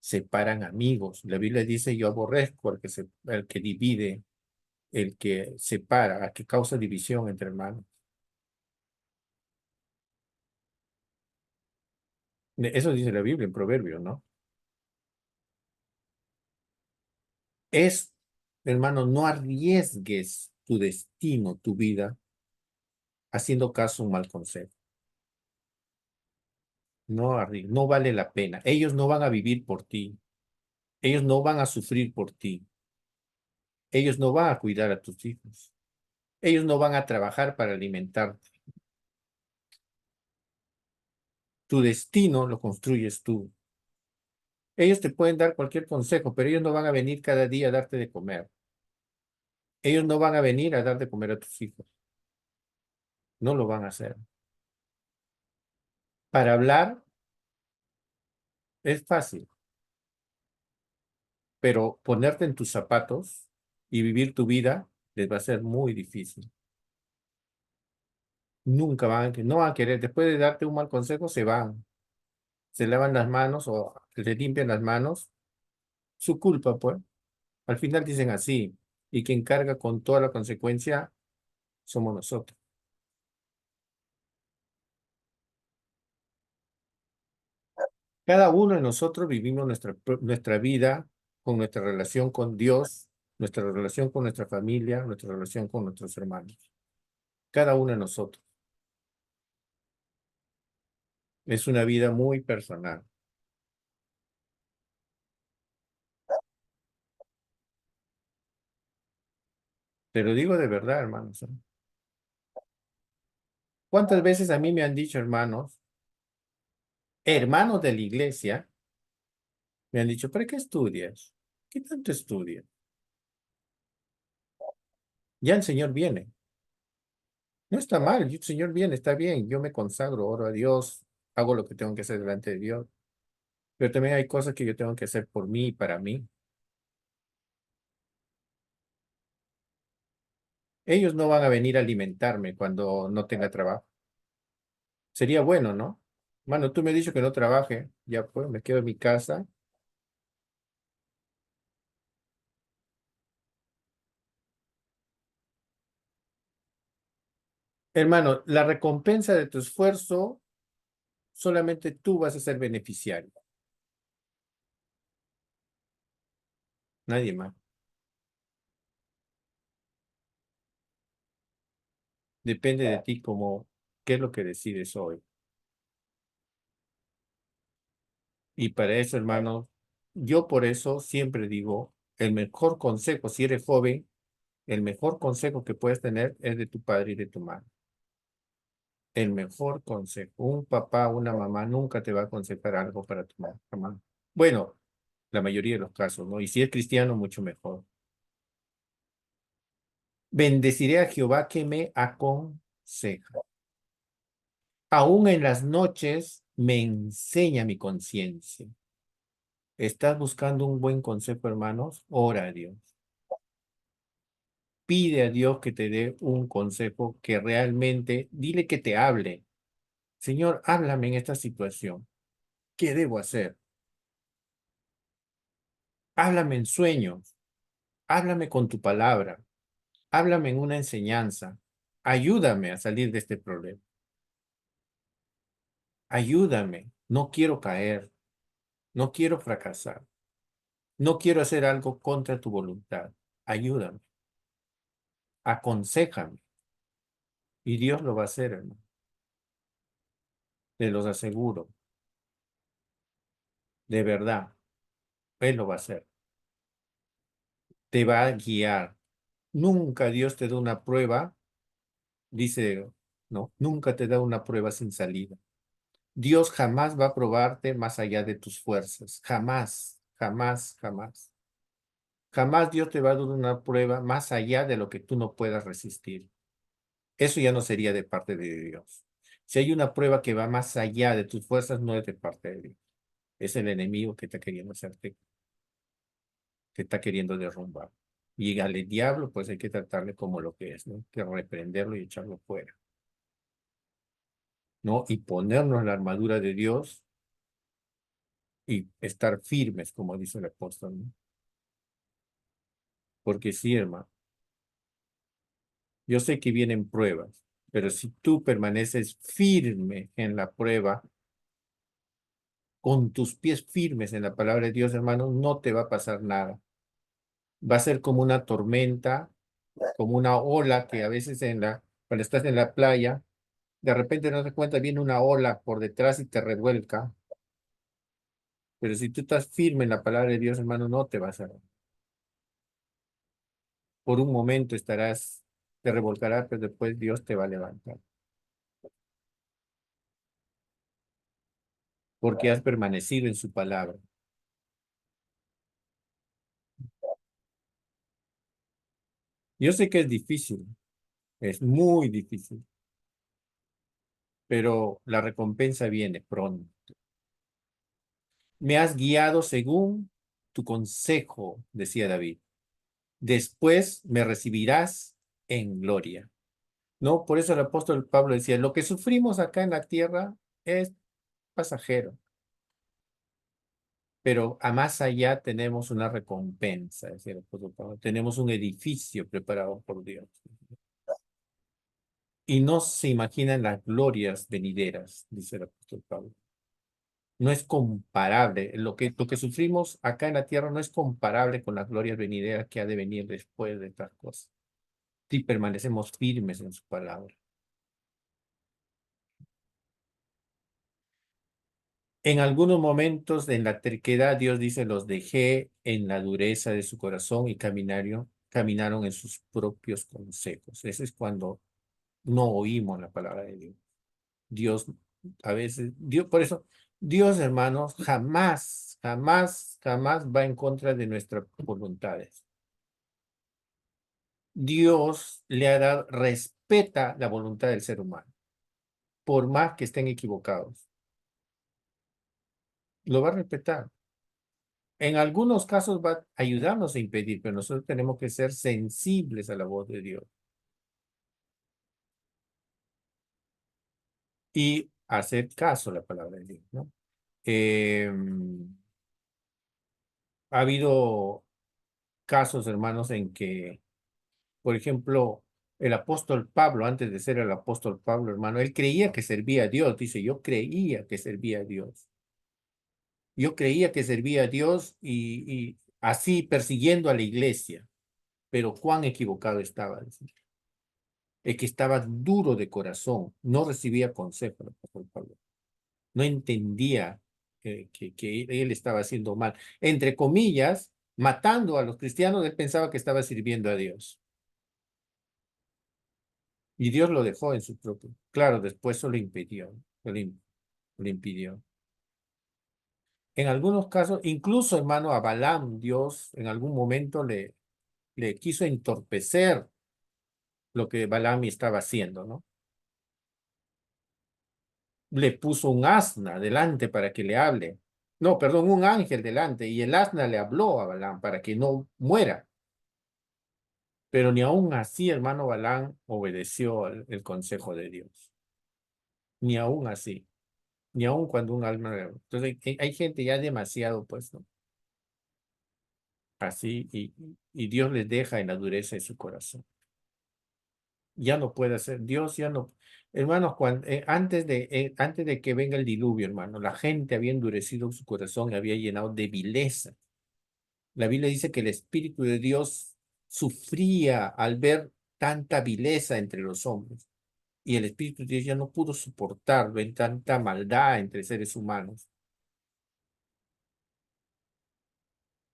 separan amigos. La Biblia dice, yo aborrezco al que divide, el que separa, al que causa división entre hermanos. Eso dice la Biblia en Proverbios, ¿no? Es, hermano, no arriesgues tu destino, tu vida, haciendo caso a un mal consejo. No, no vale la pena. Ellos no van a vivir por ti. Ellos no van a sufrir por ti. Ellos no van a cuidar a tus hijos. Ellos no van a trabajar para alimentarte. Tu destino lo construyes tú. Ellos te pueden dar cualquier consejo, pero ellos no van a venir cada día a darte de comer. Ellos no van a venir a dar de comer a tus hijos. No lo van a hacer. Para hablar es fácil, pero ponerte en tus zapatos y vivir tu vida les va a ser muy difícil. Nunca no van a querer. Después de darte un mal consejo, se van. Se lavan las manos o se limpian las manos. Su culpa, pues. Al final dicen así. Y quien carga con toda la consecuencia somos nosotros. Cada uno de nosotros vivimos nuestra vida con nuestra relación con Dios, nuestra relación con nuestra familia, nuestra relación con nuestros hermanos. Cada uno de nosotros. Es una vida muy personal. Te lo digo de verdad, hermanos, ¿eh? ¿Cuántas veces a mí me han dicho, hermanos, hermanos de la iglesia, me han dicho, ¿para qué estudias? ¿Qué tanto estudias? Ya el Señor viene. No está mal, el Señor viene, está bien. Yo me consagro, oro a Dios, hago lo que tengo que hacer delante de Dios. pero también hay cosas que yo tengo que hacer por mí y para mí. Ellos no van a venir a alimentarme cuando no tenga trabajo. Sería bueno, ¿no? Mano, tú me has dicho que no trabaje, ya pues, me quedo en mi casa. Hermano, la recompensa de tu esfuerzo, solamente tú vas a ser beneficiario, nadie más. Depende de ti como qué es lo que decides hoy. Y para eso, hermano, yo por eso siempre digo, el mejor consejo, si eres joven, el mejor consejo que puedes tener es de tu padre y de tu madre. El mejor consejo. Un papá, una mamá nunca te va a aconsejar algo para tu mamá. Bueno, la mayoría de los casos, ¿no? Y si es cristiano, mucho mejor. Bendeciré a Jehová que me aconseja. Aún en las noches me enseña mi conciencia. ¿Estás buscando un buen consejo, hermanos? Ora a Dios. Pide a Dios que te dé un consejo que realmente, dile que te hable. Señor, háblame en esta situación. ¿Qué debo hacer? Háblame en sueños. Háblame con tu palabra. Háblame en una enseñanza. Ayúdame a salir de este problema. Ayúdame. No quiero caer. No quiero fracasar. No quiero hacer algo contra tu voluntad. Ayúdame. Aconséjame. Y Dios lo va a hacer, hermano. Te los aseguro. De verdad. Él lo va a hacer. Te va a guiar. Nunca Dios te da una prueba, dice, no, nunca te da una prueba sin salida. Dios jamás va a probarte más allá de tus fuerzas. Jamás, jamás, jamás. Jamás Dios te va a dar una prueba más allá de lo que tú no puedas resistir. Eso ya no sería de parte de Dios. Si hay una prueba que va más allá de tus fuerzas, no es de parte de Dios. Es el enemigo que está queriendo hacerte, que está queriendo derrumbar. Y al diablo, pues hay que tratarle como lo que es, ¿no? Que reprenderlo y echarlo fuera, ¿no? Y ponernos la armadura de Dios y estar firmes, como dice el apóstol, ¿no? Porque sí, hermano, yo sé que vienen pruebas, pero si tú permaneces firme en la prueba, con tus pies firmes en la palabra de Dios, hermano, no te va a pasar nada. Va a ser como una tormenta, como una ola que a veces cuando estás en la playa, de repente no te cuenta, viene una ola por detrás y te revuelca. Pero si tú estás firme en la palabra de Dios, hermano, no te vas a... Por un momento estarás, te revolcará, pero después Dios te va a levantar. Porque has permanecido en su palabra. Yo sé que es muy difícil, pero la recompensa viene pronto. Me has guiado según tu consejo, decía David. Después me recibirás en gloria. No, por eso el apóstol Pablo decía, lo que sufrimos acá en la tierra es pasajero, pero a más allá tenemos una recompensa, decía el apóstol Pablo. Tenemos un edificio preparado por Dios. Y no se imaginan las glorias venideras, dice el apóstol Pablo. No es comparable. Lo que sufrimos acá en la tierra no es comparable con las glorias venideras que ha de venir después de estas cosas. Si permanecemos firmes en su palabra. En algunos momentos en la terquedad, Dios dice, los dejé en la dureza de su corazón y caminaron en sus propios consejos. Ese es cuando no oímos la palabra de Dios. Dios, a veces, Dios, por eso, Dios, hermanos, jamás, jamás, jamás va en contra de nuestras voluntades. Dios le ha dado, respeta la voluntad del ser humano, por más que estén equivocados. lo va a respetar. En algunos casos va a ayudarnos a impedir, pero nosotros tenemos que ser sensibles a la voz de Dios y hacer caso a la palabra de Dios, ¿no? Eh, ha habido casos, hermanos, en que, por ejemplo, el apóstol Pablo, antes de ser el apóstol Pablo, hermano, él creía que servía a Dios. Dice, yo creía que servía a Dios. Yo creía que servía a Dios y así persiguiendo a la iglesia. Pero cuán equivocado estaba. Dice. El que estaba duro de corazón, no recibía consejo del apóstol Pablo. No entendía que él estaba haciendo mal. Entre comillas, matando a los cristianos, él pensaba que estaba sirviendo a Dios. Y Dios lo dejó en su propio. Claro, después eso lo impidió. Lo impidió. En algunos casos, incluso, hermano, a Balaam, Dios en algún momento le quiso entorpecer lo que Balaam estaba haciendo, ¿no? Le puso un asna delante para que le hable. No, perdón, un ángel delante, y el asna le habló a Balaam para que no muera. Pero ni aún así, hermano Balaam obedeció el consejo de Dios. Ni aún así. Ni aún cuando un alma... Entonces hay gente ya demasiado, pues, ¿no? Así, y Dios les deja en la dureza de su corazón. Ya no puede hacer, Dios ya no... Hermanos, antes de que venga el diluvio, hermano, la gente había endurecido su corazón y había llenado de vileza. La Biblia dice que el Espíritu de Dios sufría al ver tanta vileza entre los hombres. Y el Espíritu de Dios ya no pudo soportar ver tanta maldad entre seres humanos.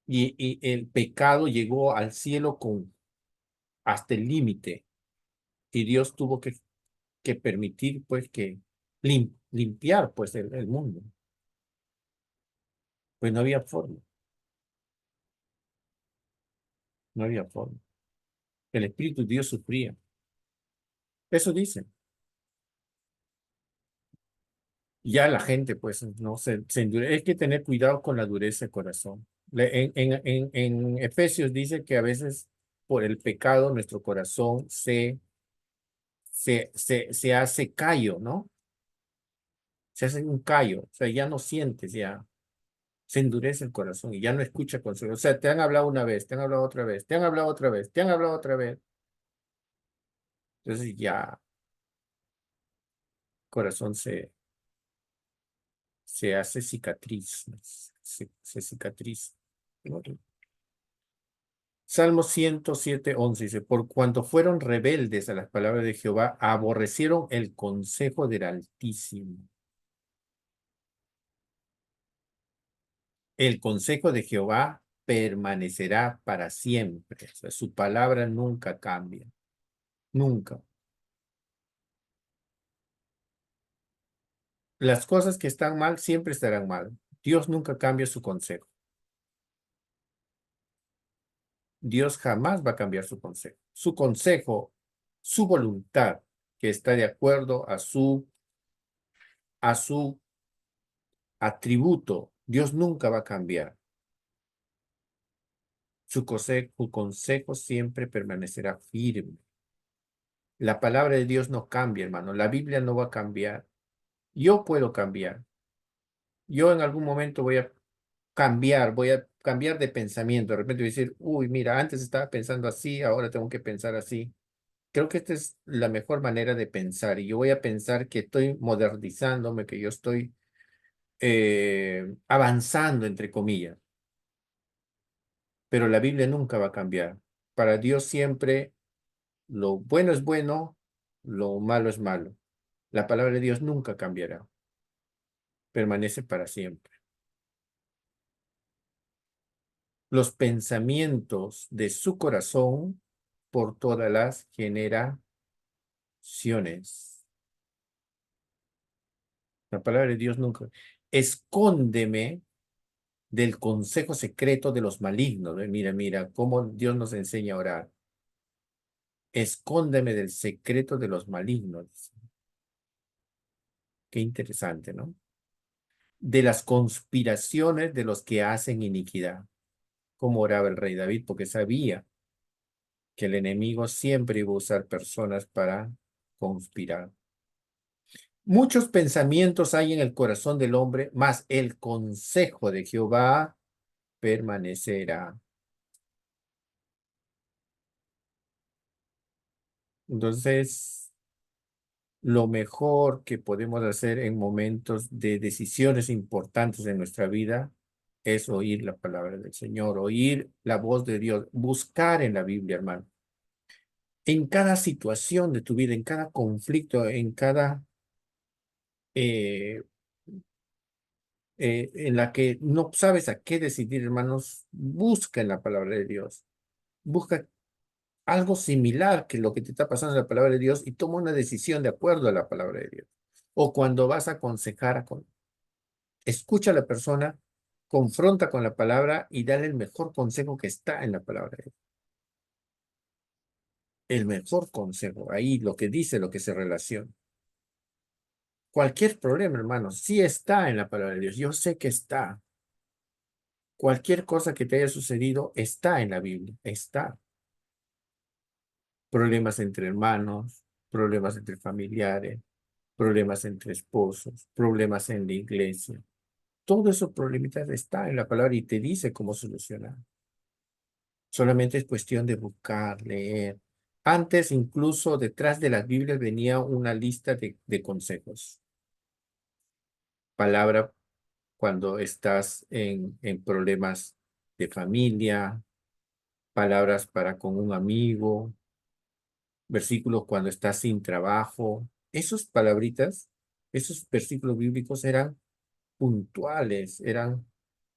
Y el pecado llegó al cielo hasta el límite. Y Dios tuvo que permitir, pues, que limpiar, pues, el mundo. Pues no había forma, no había forma. El Espíritu de Dios sufría. Eso dice. Ya la gente, pues, no se endurece. Hay que tener cuidado con la dureza de corazón. En Efesios dice que a veces por el pecado nuestro corazón se hace callo, ¿no? Se hace un callo, o sea, ya no sientes, ya se endurece el corazón y ya no escucha consejo. O sea, te han hablado una vez, te han hablado otra vez, te han hablado otra vez, te han hablado otra vez. Entonces ya el corazón se hace cicatriz, se cicatriza. Salmo 107:11 dice, por cuanto fueron rebeldes a las palabras de Jehová, aborrecieron el consejo del Altísimo. El consejo de Jehová permanecerá para siempre. O sea, su palabra nunca cambia, nunca. Las cosas que están mal siempre estarán mal. Dios nunca cambia su consejo. Dios jamás va a cambiar su consejo. Su consejo, su voluntad, que está de acuerdo a su atributo, Dios nunca va a cambiar. Su consejo siempre permanecerá firme. La palabra de Dios no cambia, hermano. La Biblia no va a cambiar. Yo puedo cambiar. Yo en algún momento voy a cambiar de pensamiento. De repente voy a decir, uy, mira, antes estaba pensando así, ahora tengo que pensar así. Creo que esta es la mejor manera de pensar. Y yo voy a pensar que estoy modernizándome, que yo estoy avanzando, entre comillas. Pero la Biblia nunca va a cambiar. Para Dios siempre lo bueno es bueno, lo malo es malo. La palabra de Dios nunca cambiará, permanece para siempre. Los pensamientos de su corazón por todas las generaciones. La palabra de Dios nunca. Escóndeme del consejo secreto de los malignos. Mira, mira, cómo Dios nos enseña a orar. Escóndeme del secreto de los malignos. Qué interesante, ¿no? de las conspiraciones de los que hacen iniquidad. Como oraba el rey David, porque sabía que el enemigo siempre iba a usar personas para conspirar. Muchos pensamientos hay en el corazón del hombre, mas el consejo de Jehová permanecerá. Entonces, lo mejor que podemos hacer en momentos de decisiones importantes en nuestra vida es oír la palabra del Señor, oír la voz de Dios, buscar en la Biblia, hermano. En cada situación de tu vida, en cada conflicto, en cada eh, en la que no sabes a qué decidir, hermanos, busca en la palabra de Dios. Busca algo similar que lo que te está pasando en la palabra de Dios y toma una decisión de acuerdo a la palabra de Dios. O cuando vas a aconsejar, escucha a la persona, confronta con la palabra y dale el mejor consejo que está en la palabra de Dios. El mejor consejo, ahí lo que dice, lo que se relaciona. Cualquier problema, hermanos, sí está en la palabra de Dios. Yo sé que está. Cualquier cosa que te haya sucedido está en la Biblia. Está. Problemas entre hermanos, problemas entre familiares, problemas entre esposos, problemas en la iglesia. Todos esos problemitas están en la palabra y te dice cómo solucionar. Solamente es cuestión de buscar, leer. Antes, incluso detrás de las Biblias venía una lista de consejos. Palabra cuando estás en problemas de familia, palabras para con un amigo, versículos cuando estás sin trabajo. Esos palabritas, esos versículos bíblicos eran puntuales, eran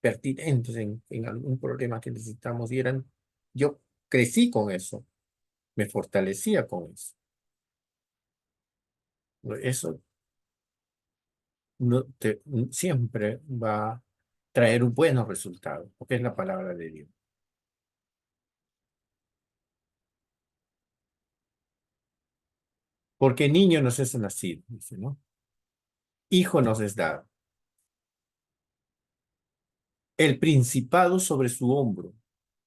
pertinentes en algún problema que necesitamos y eran, yo crecí con eso, me fortalecía con eso. Eso no siempre va a traer un buen resultado, porque es la palabra de Dios. Porque niño nos es nacido, dice, ¿no? Hijo nos es dado. El principado sobre su hombro.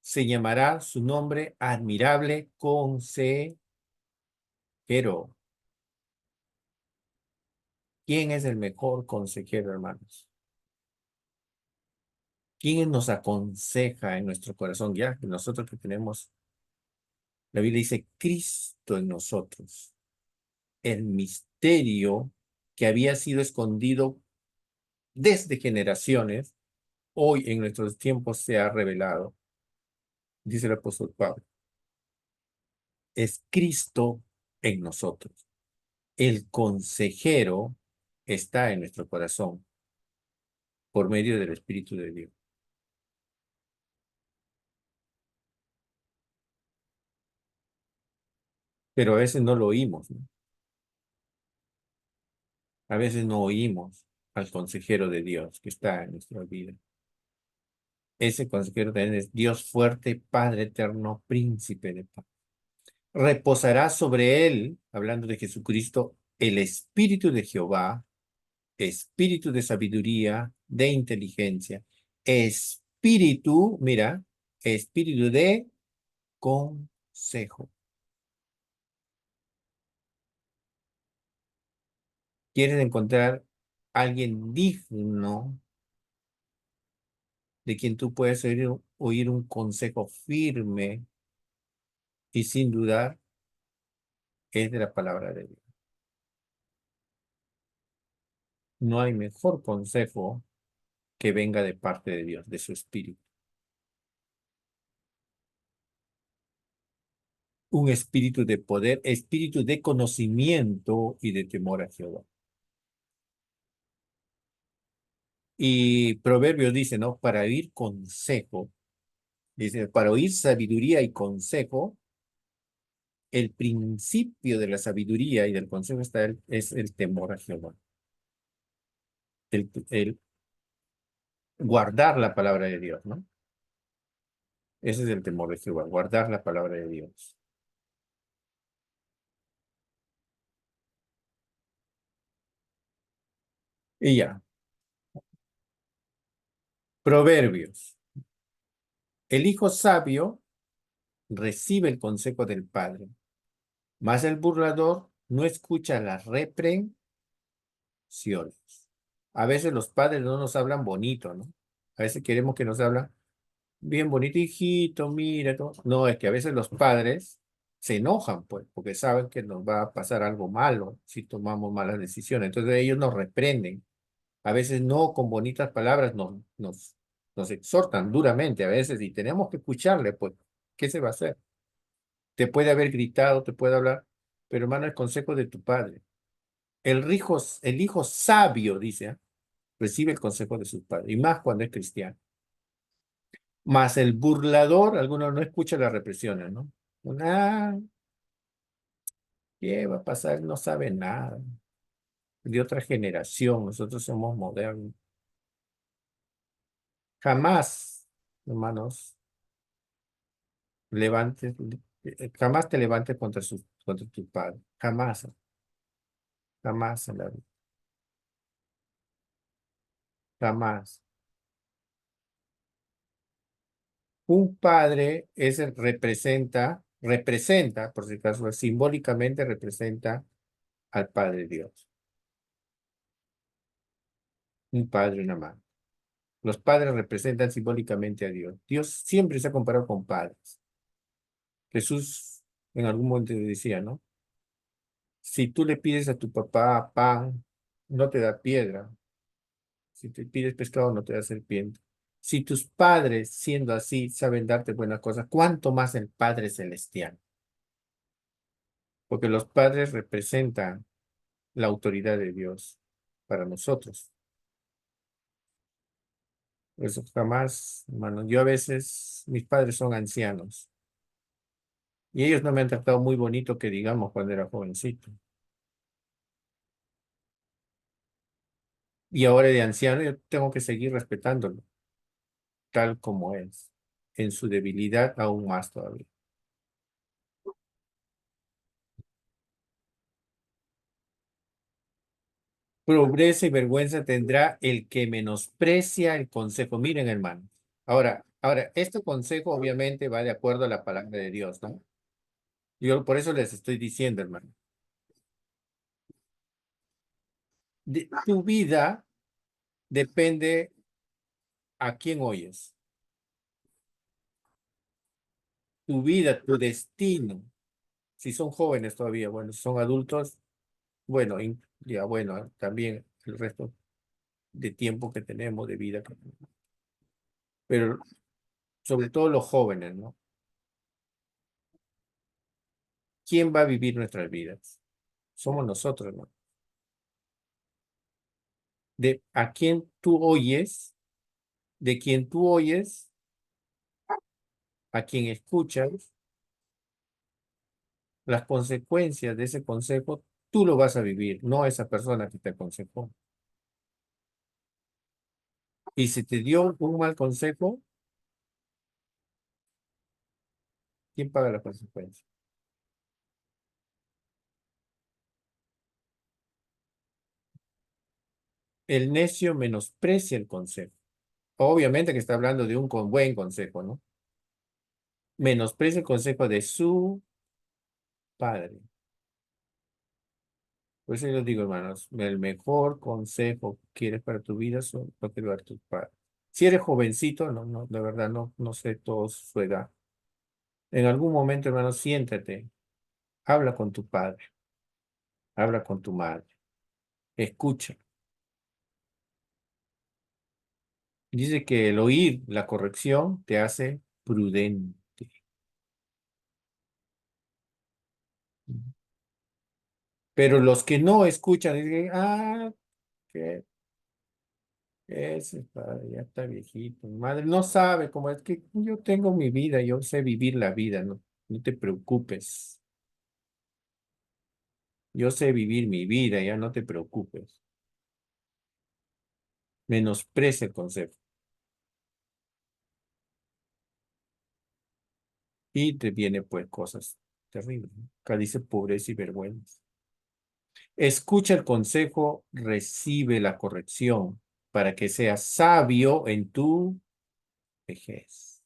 Se llamará su nombre admirable consejero. ¿Quién es el mejor consejero, hermanos? ¿Quién nos aconseja en nuestro corazón? Ya que nosotros que tenemos, la Biblia dice, Cristo en nosotros, el misterio que había sido escondido desde generaciones, hoy en nuestros tiempos se ha revelado, dice el apóstol Pablo. Es Cristo en nosotros. El consejero está en nuestro corazón por medio del Espíritu de Dios. Pero a veces no lo oímos, ¿no? A veces no oímos al consejero de Dios que está en nuestra vida. Ese consejero también es Dios fuerte, Padre eterno, príncipe de paz. Reposará sobre él, hablando de Jesucristo, el Espíritu de Jehová, espíritu de sabiduría, de inteligencia, espíritu, mira, espíritu de consejo. ¿Quieres encontrar alguien digno de quien tú puedes oír un consejo firme y sin dudar? Es de la palabra de Dios. No hay mejor consejo que venga de parte de Dios, de su espíritu. Un espíritu de poder, espíritu de conocimiento y de temor a Jehová. Y Proverbios dice, ¿no? Para oír consejo, dice, para oír sabiduría y consejo, el principio de la sabiduría y del consejo es el temor a Jehová. El guardar la palabra de Dios, ¿no? Ese es el temor de Jehová, guardar la palabra de Dios. Y ya, Proverbios. El hijo sabio recibe el consejo del padre, mas el burlador no escucha las reprensiones. A veces los padres no nos hablan bonito, ¿no? A veces queremos que nos hablen bien bonito, hijito, mira, todo. No, es que a veces los padres se enojan, pues, porque saben que nos va a pasar algo malo si tomamos malas decisiones. Entonces ellos nos reprenden. A veces no con bonitas palabras nos exhortan duramente a veces y tenemos que escucharle, pues, ¿qué se va a hacer? Te puede haber gritado, te puede hablar, pero hermano, el consejo de tu padre. El hijo sabio, dice, recibe el consejo de su padre, y más cuando es cristiano. Más el burlador, algunos no escuchan las represiones, ¿no? Ah, ¿qué va a pasar? No sabe nada. De otra generación, nosotros somos modernos. Jamás, hermanos, levantes, jamás te levantes contra tu padre. Jamás, jamás en la vida. Jamás. Un padre representa, por si acaso, simbólicamente representa al Padre Dios. Un padre y una madre. Los padres representan simbólicamente a Dios. Dios siempre se ha comparado con padres. Jesús en algún momento decía, ¿no? Si tú le pides a tu papá pan, no te da piedra. Si te pides pescado, no te da serpiente. Si tus padres, siendo así, saben darte buenas cosas, ¿cuánto más el Padre Celestial? Porque los padres representan la autoridad de Dios para nosotros. Eso jamás, hermano. Yo a veces, mis padres son ancianos y ellos no me han tratado muy bonito que digamos cuando era jovencito. Y ahora de anciano yo tengo que seguir respetándolo, tal como es, en su debilidad aún más todavía. Pobreza y vergüenza tendrá el que menosprecia el consejo. Miren, hermano. Ahora, este consejo obviamente va de acuerdo a la palabra de Dios, ¿no? Yo por eso les estoy diciendo, hermano. Tu vida depende a quién oyes. Tu vida, tu destino. Si son jóvenes todavía, bueno, si son adultos, bueno, ya bueno, también el resto de tiempo que tenemos, de vida. Pero sobre todo los jóvenes, ¿no? ¿Quién va a vivir nuestras vidas? Somos nosotros, ¿no? De a quién tú oyes, de quién tú oyes, a quién escuchas, las consecuencias de ese consejo, tú lo vas a vivir, no esa persona que te aconsejó. Y si te dio un mal consejo, ¿quién paga la consecuencia? El necio menosprecia el consejo. Obviamente que está hablando de un buen consejo, ¿no? Menosprecia el consejo de su padre. Por eso yo digo, hermanos, el mejor consejo que quieres para tu vida son lo que va a dar tus padres. Si eres jovencito, no, de verdad, no sé todo su edad. En algún momento, hermano, siéntate, habla con tu padre, habla con tu madre, escucha. Dice que el oír la corrección te hace prudente. Pero los que no escuchan, dicen, que ese padre ya está viejito. Mi madre no sabe cómo es que yo tengo mi vida, yo sé vivir la vida, no te preocupes. Yo sé vivir mi vida, ya no te preocupes. Menosprecia el consejo y te viene pues cosas terribles, ¿no? Acá dice pobreza y vergüenza. Escucha el consejo, recibe la corrección. para que seas sabio en tu vejez.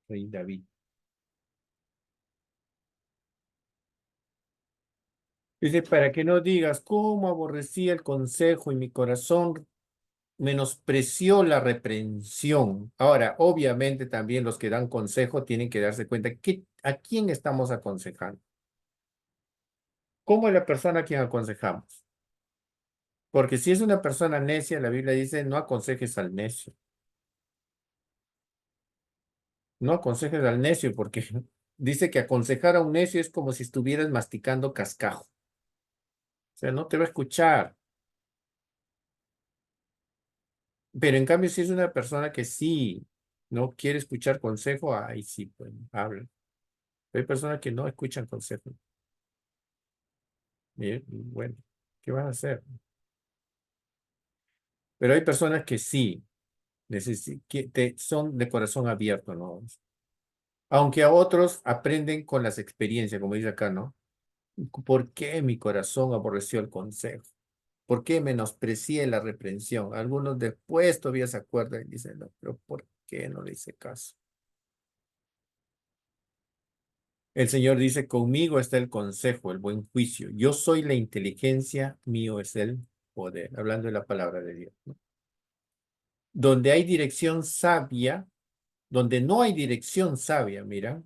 Rey David. Dice, para que no digas, cómo aborrecía el consejo y mi corazón menospreció la reprensión. Ahora, obviamente también los que dan consejo tienen que darse cuenta que a quién estamos aconsejando. ¿Cómo es la persona a quien aconsejamos? Porque si es una persona necia, la Biblia dice, no aconsejes al necio. No aconsejes al necio porque dice que aconsejar a un necio es como si estuvieras masticando cascajo. O sea, no te va a escuchar. Pero en cambio, si es una persona que sí no quiere escuchar consejo, ahí sí, pues habla. Hay personas que no escuchan consejo. Y bueno, ¿qué van a hacer? Pero hay personas que sí son de corazón abierto, ¿no? Aunque a otros aprenden con las experiencias, como dice acá, ¿no? ¿Por qué mi corazón aborreció el consejo? ¿Por qué menosprecié la reprensión? Algunos después todavía se acuerdan y dicen, no, pero ¿por qué no le hice caso? El Señor dice, conmigo está el consejo, el buen juicio. Yo soy la inteligencia, mío es el poder. Hablando de la palabra de Dios, ¿no? Donde hay dirección sabia, donde no hay dirección sabia, mira, o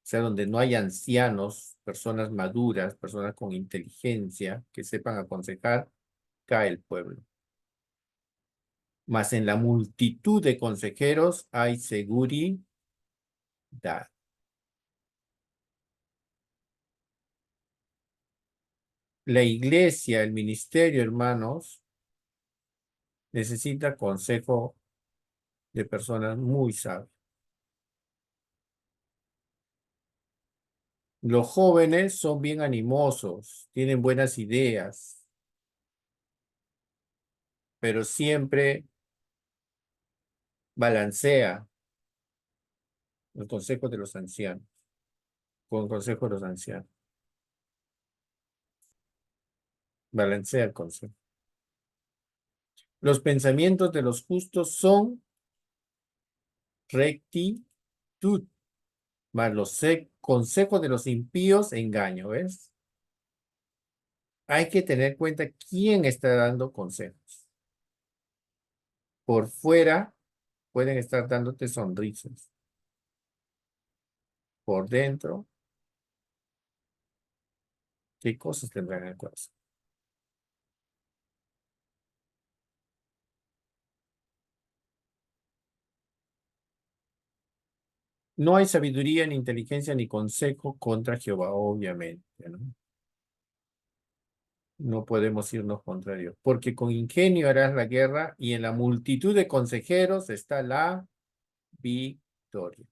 sea, donde no hay ancianos, personas maduras, personas con inteligencia que sepan aconsejar, cae el pueblo. Mas en la multitud de consejeros hay seguridad. La iglesia, el ministerio, hermanos, necesita consejo de personas muy sabias. Los jóvenes son bien animosos, tienen buenas ideas, pero siempre balancea los consejos de los ancianos, con consejos de los ancianos. Balancea el consejo. Los pensamientos de los justos son rectitud, mas los consejos de los impíos engaño, ¿ves? Hay que tener cuenta quién está dando consejos. Por fuera pueden estar dándote sonrisas. Por dentro, ¿qué cosas tendrán en el corazón? No hay sabiduría, ni inteligencia, ni consejo contra Jehová, obviamente, ¿no? No podemos irnos contra Dios, porque con ingenio harás la guerra y en la multitud de consejeros está la victoria.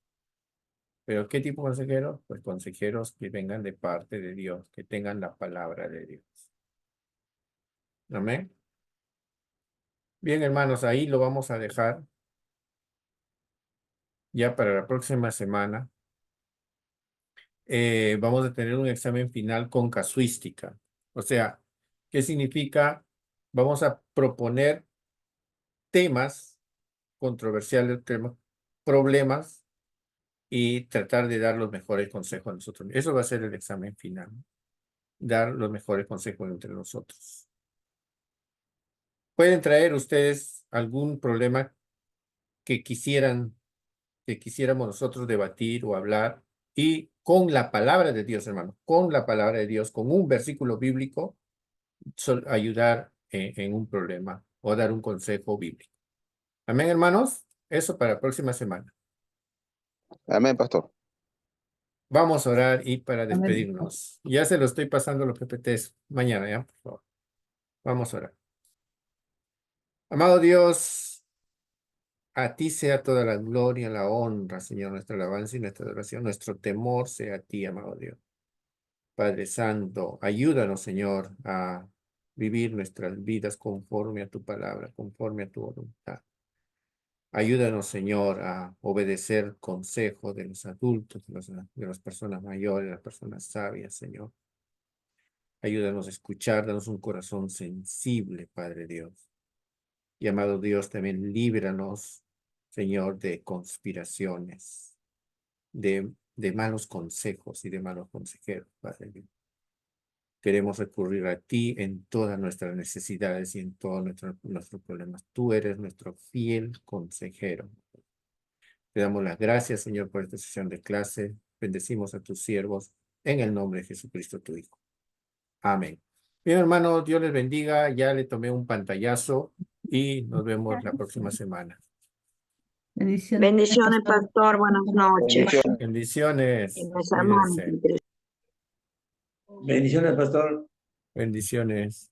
¿Pero qué tipo de consejeros? Pues consejeros que vengan de parte de Dios, que tengan la palabra de Dios. Amén. Bien, hermanos, ahí lo vamos a dejar ya para la próxima semana. Vamos a tener un examen final con casuística. O sea, ¿qué significa? Vamos a proponer temas controversiales, temas, problemas y tratar de dar los mejores consejos a nosotros. Eso va a ser el examen final. Dar los mejores consejos entre nosotros. ¿Pueden traer ustedes algún problema que que quisiéramos nosotros debatir o hablar? Y con la palabra de Dios, hermano, con la palabra de Dios, con un versículo bíblico, ayudar en un problema o dar un consejo bíblico. Amén, hermanos. Eso para la próxima semana. Amén, pastor. Vamos a orar y para Amén. despedirnos. Ya se lo estoy pasando los PPTs mañana, ¿ya? Por favor. Vamos a orar. Amado Dios, a ti sea toda la gloria, la honra, Señor, nuestra alabanza y nuestra adoración. Nuestro temor sea a ti, amado Dios. Padre Santo, ayúdanos, Señor, a vivir nuestras vidas conforme a tu palabra, conforme a tu voluntad. Ayúdanos, Señor, a obedecer consejo de los adultos, de las personas mayores, de las personas sabias, Señor. Ayúdanos a escuchar, danos un corazón sensible, Padre Dios. Y amado Dios, también líbranos, Señor, de conspiraciones, de malos consejos y de malos consejeros, Padre Dios. Queremos recurrir a ti en todas nuestras necesidades y en todos nuestros problemas. Tú eres nuestro fiel consejero. Te damos las gracias, Señor, por esta sesión de clase. Bendecimos a tus siervos en el nombre de Jesucristo, tu Hijo. Amén. Bien, hermano, Dios les bendiga. Ya le tomé un pantallazo y nos vemos la próxima semana. Bendiciones. Bendiciones, pastor. Buenas noches. Bendiciones. Bendiciones. Y mis hermanos. Cuídense. Bendiciones, pastor. Bendiciones.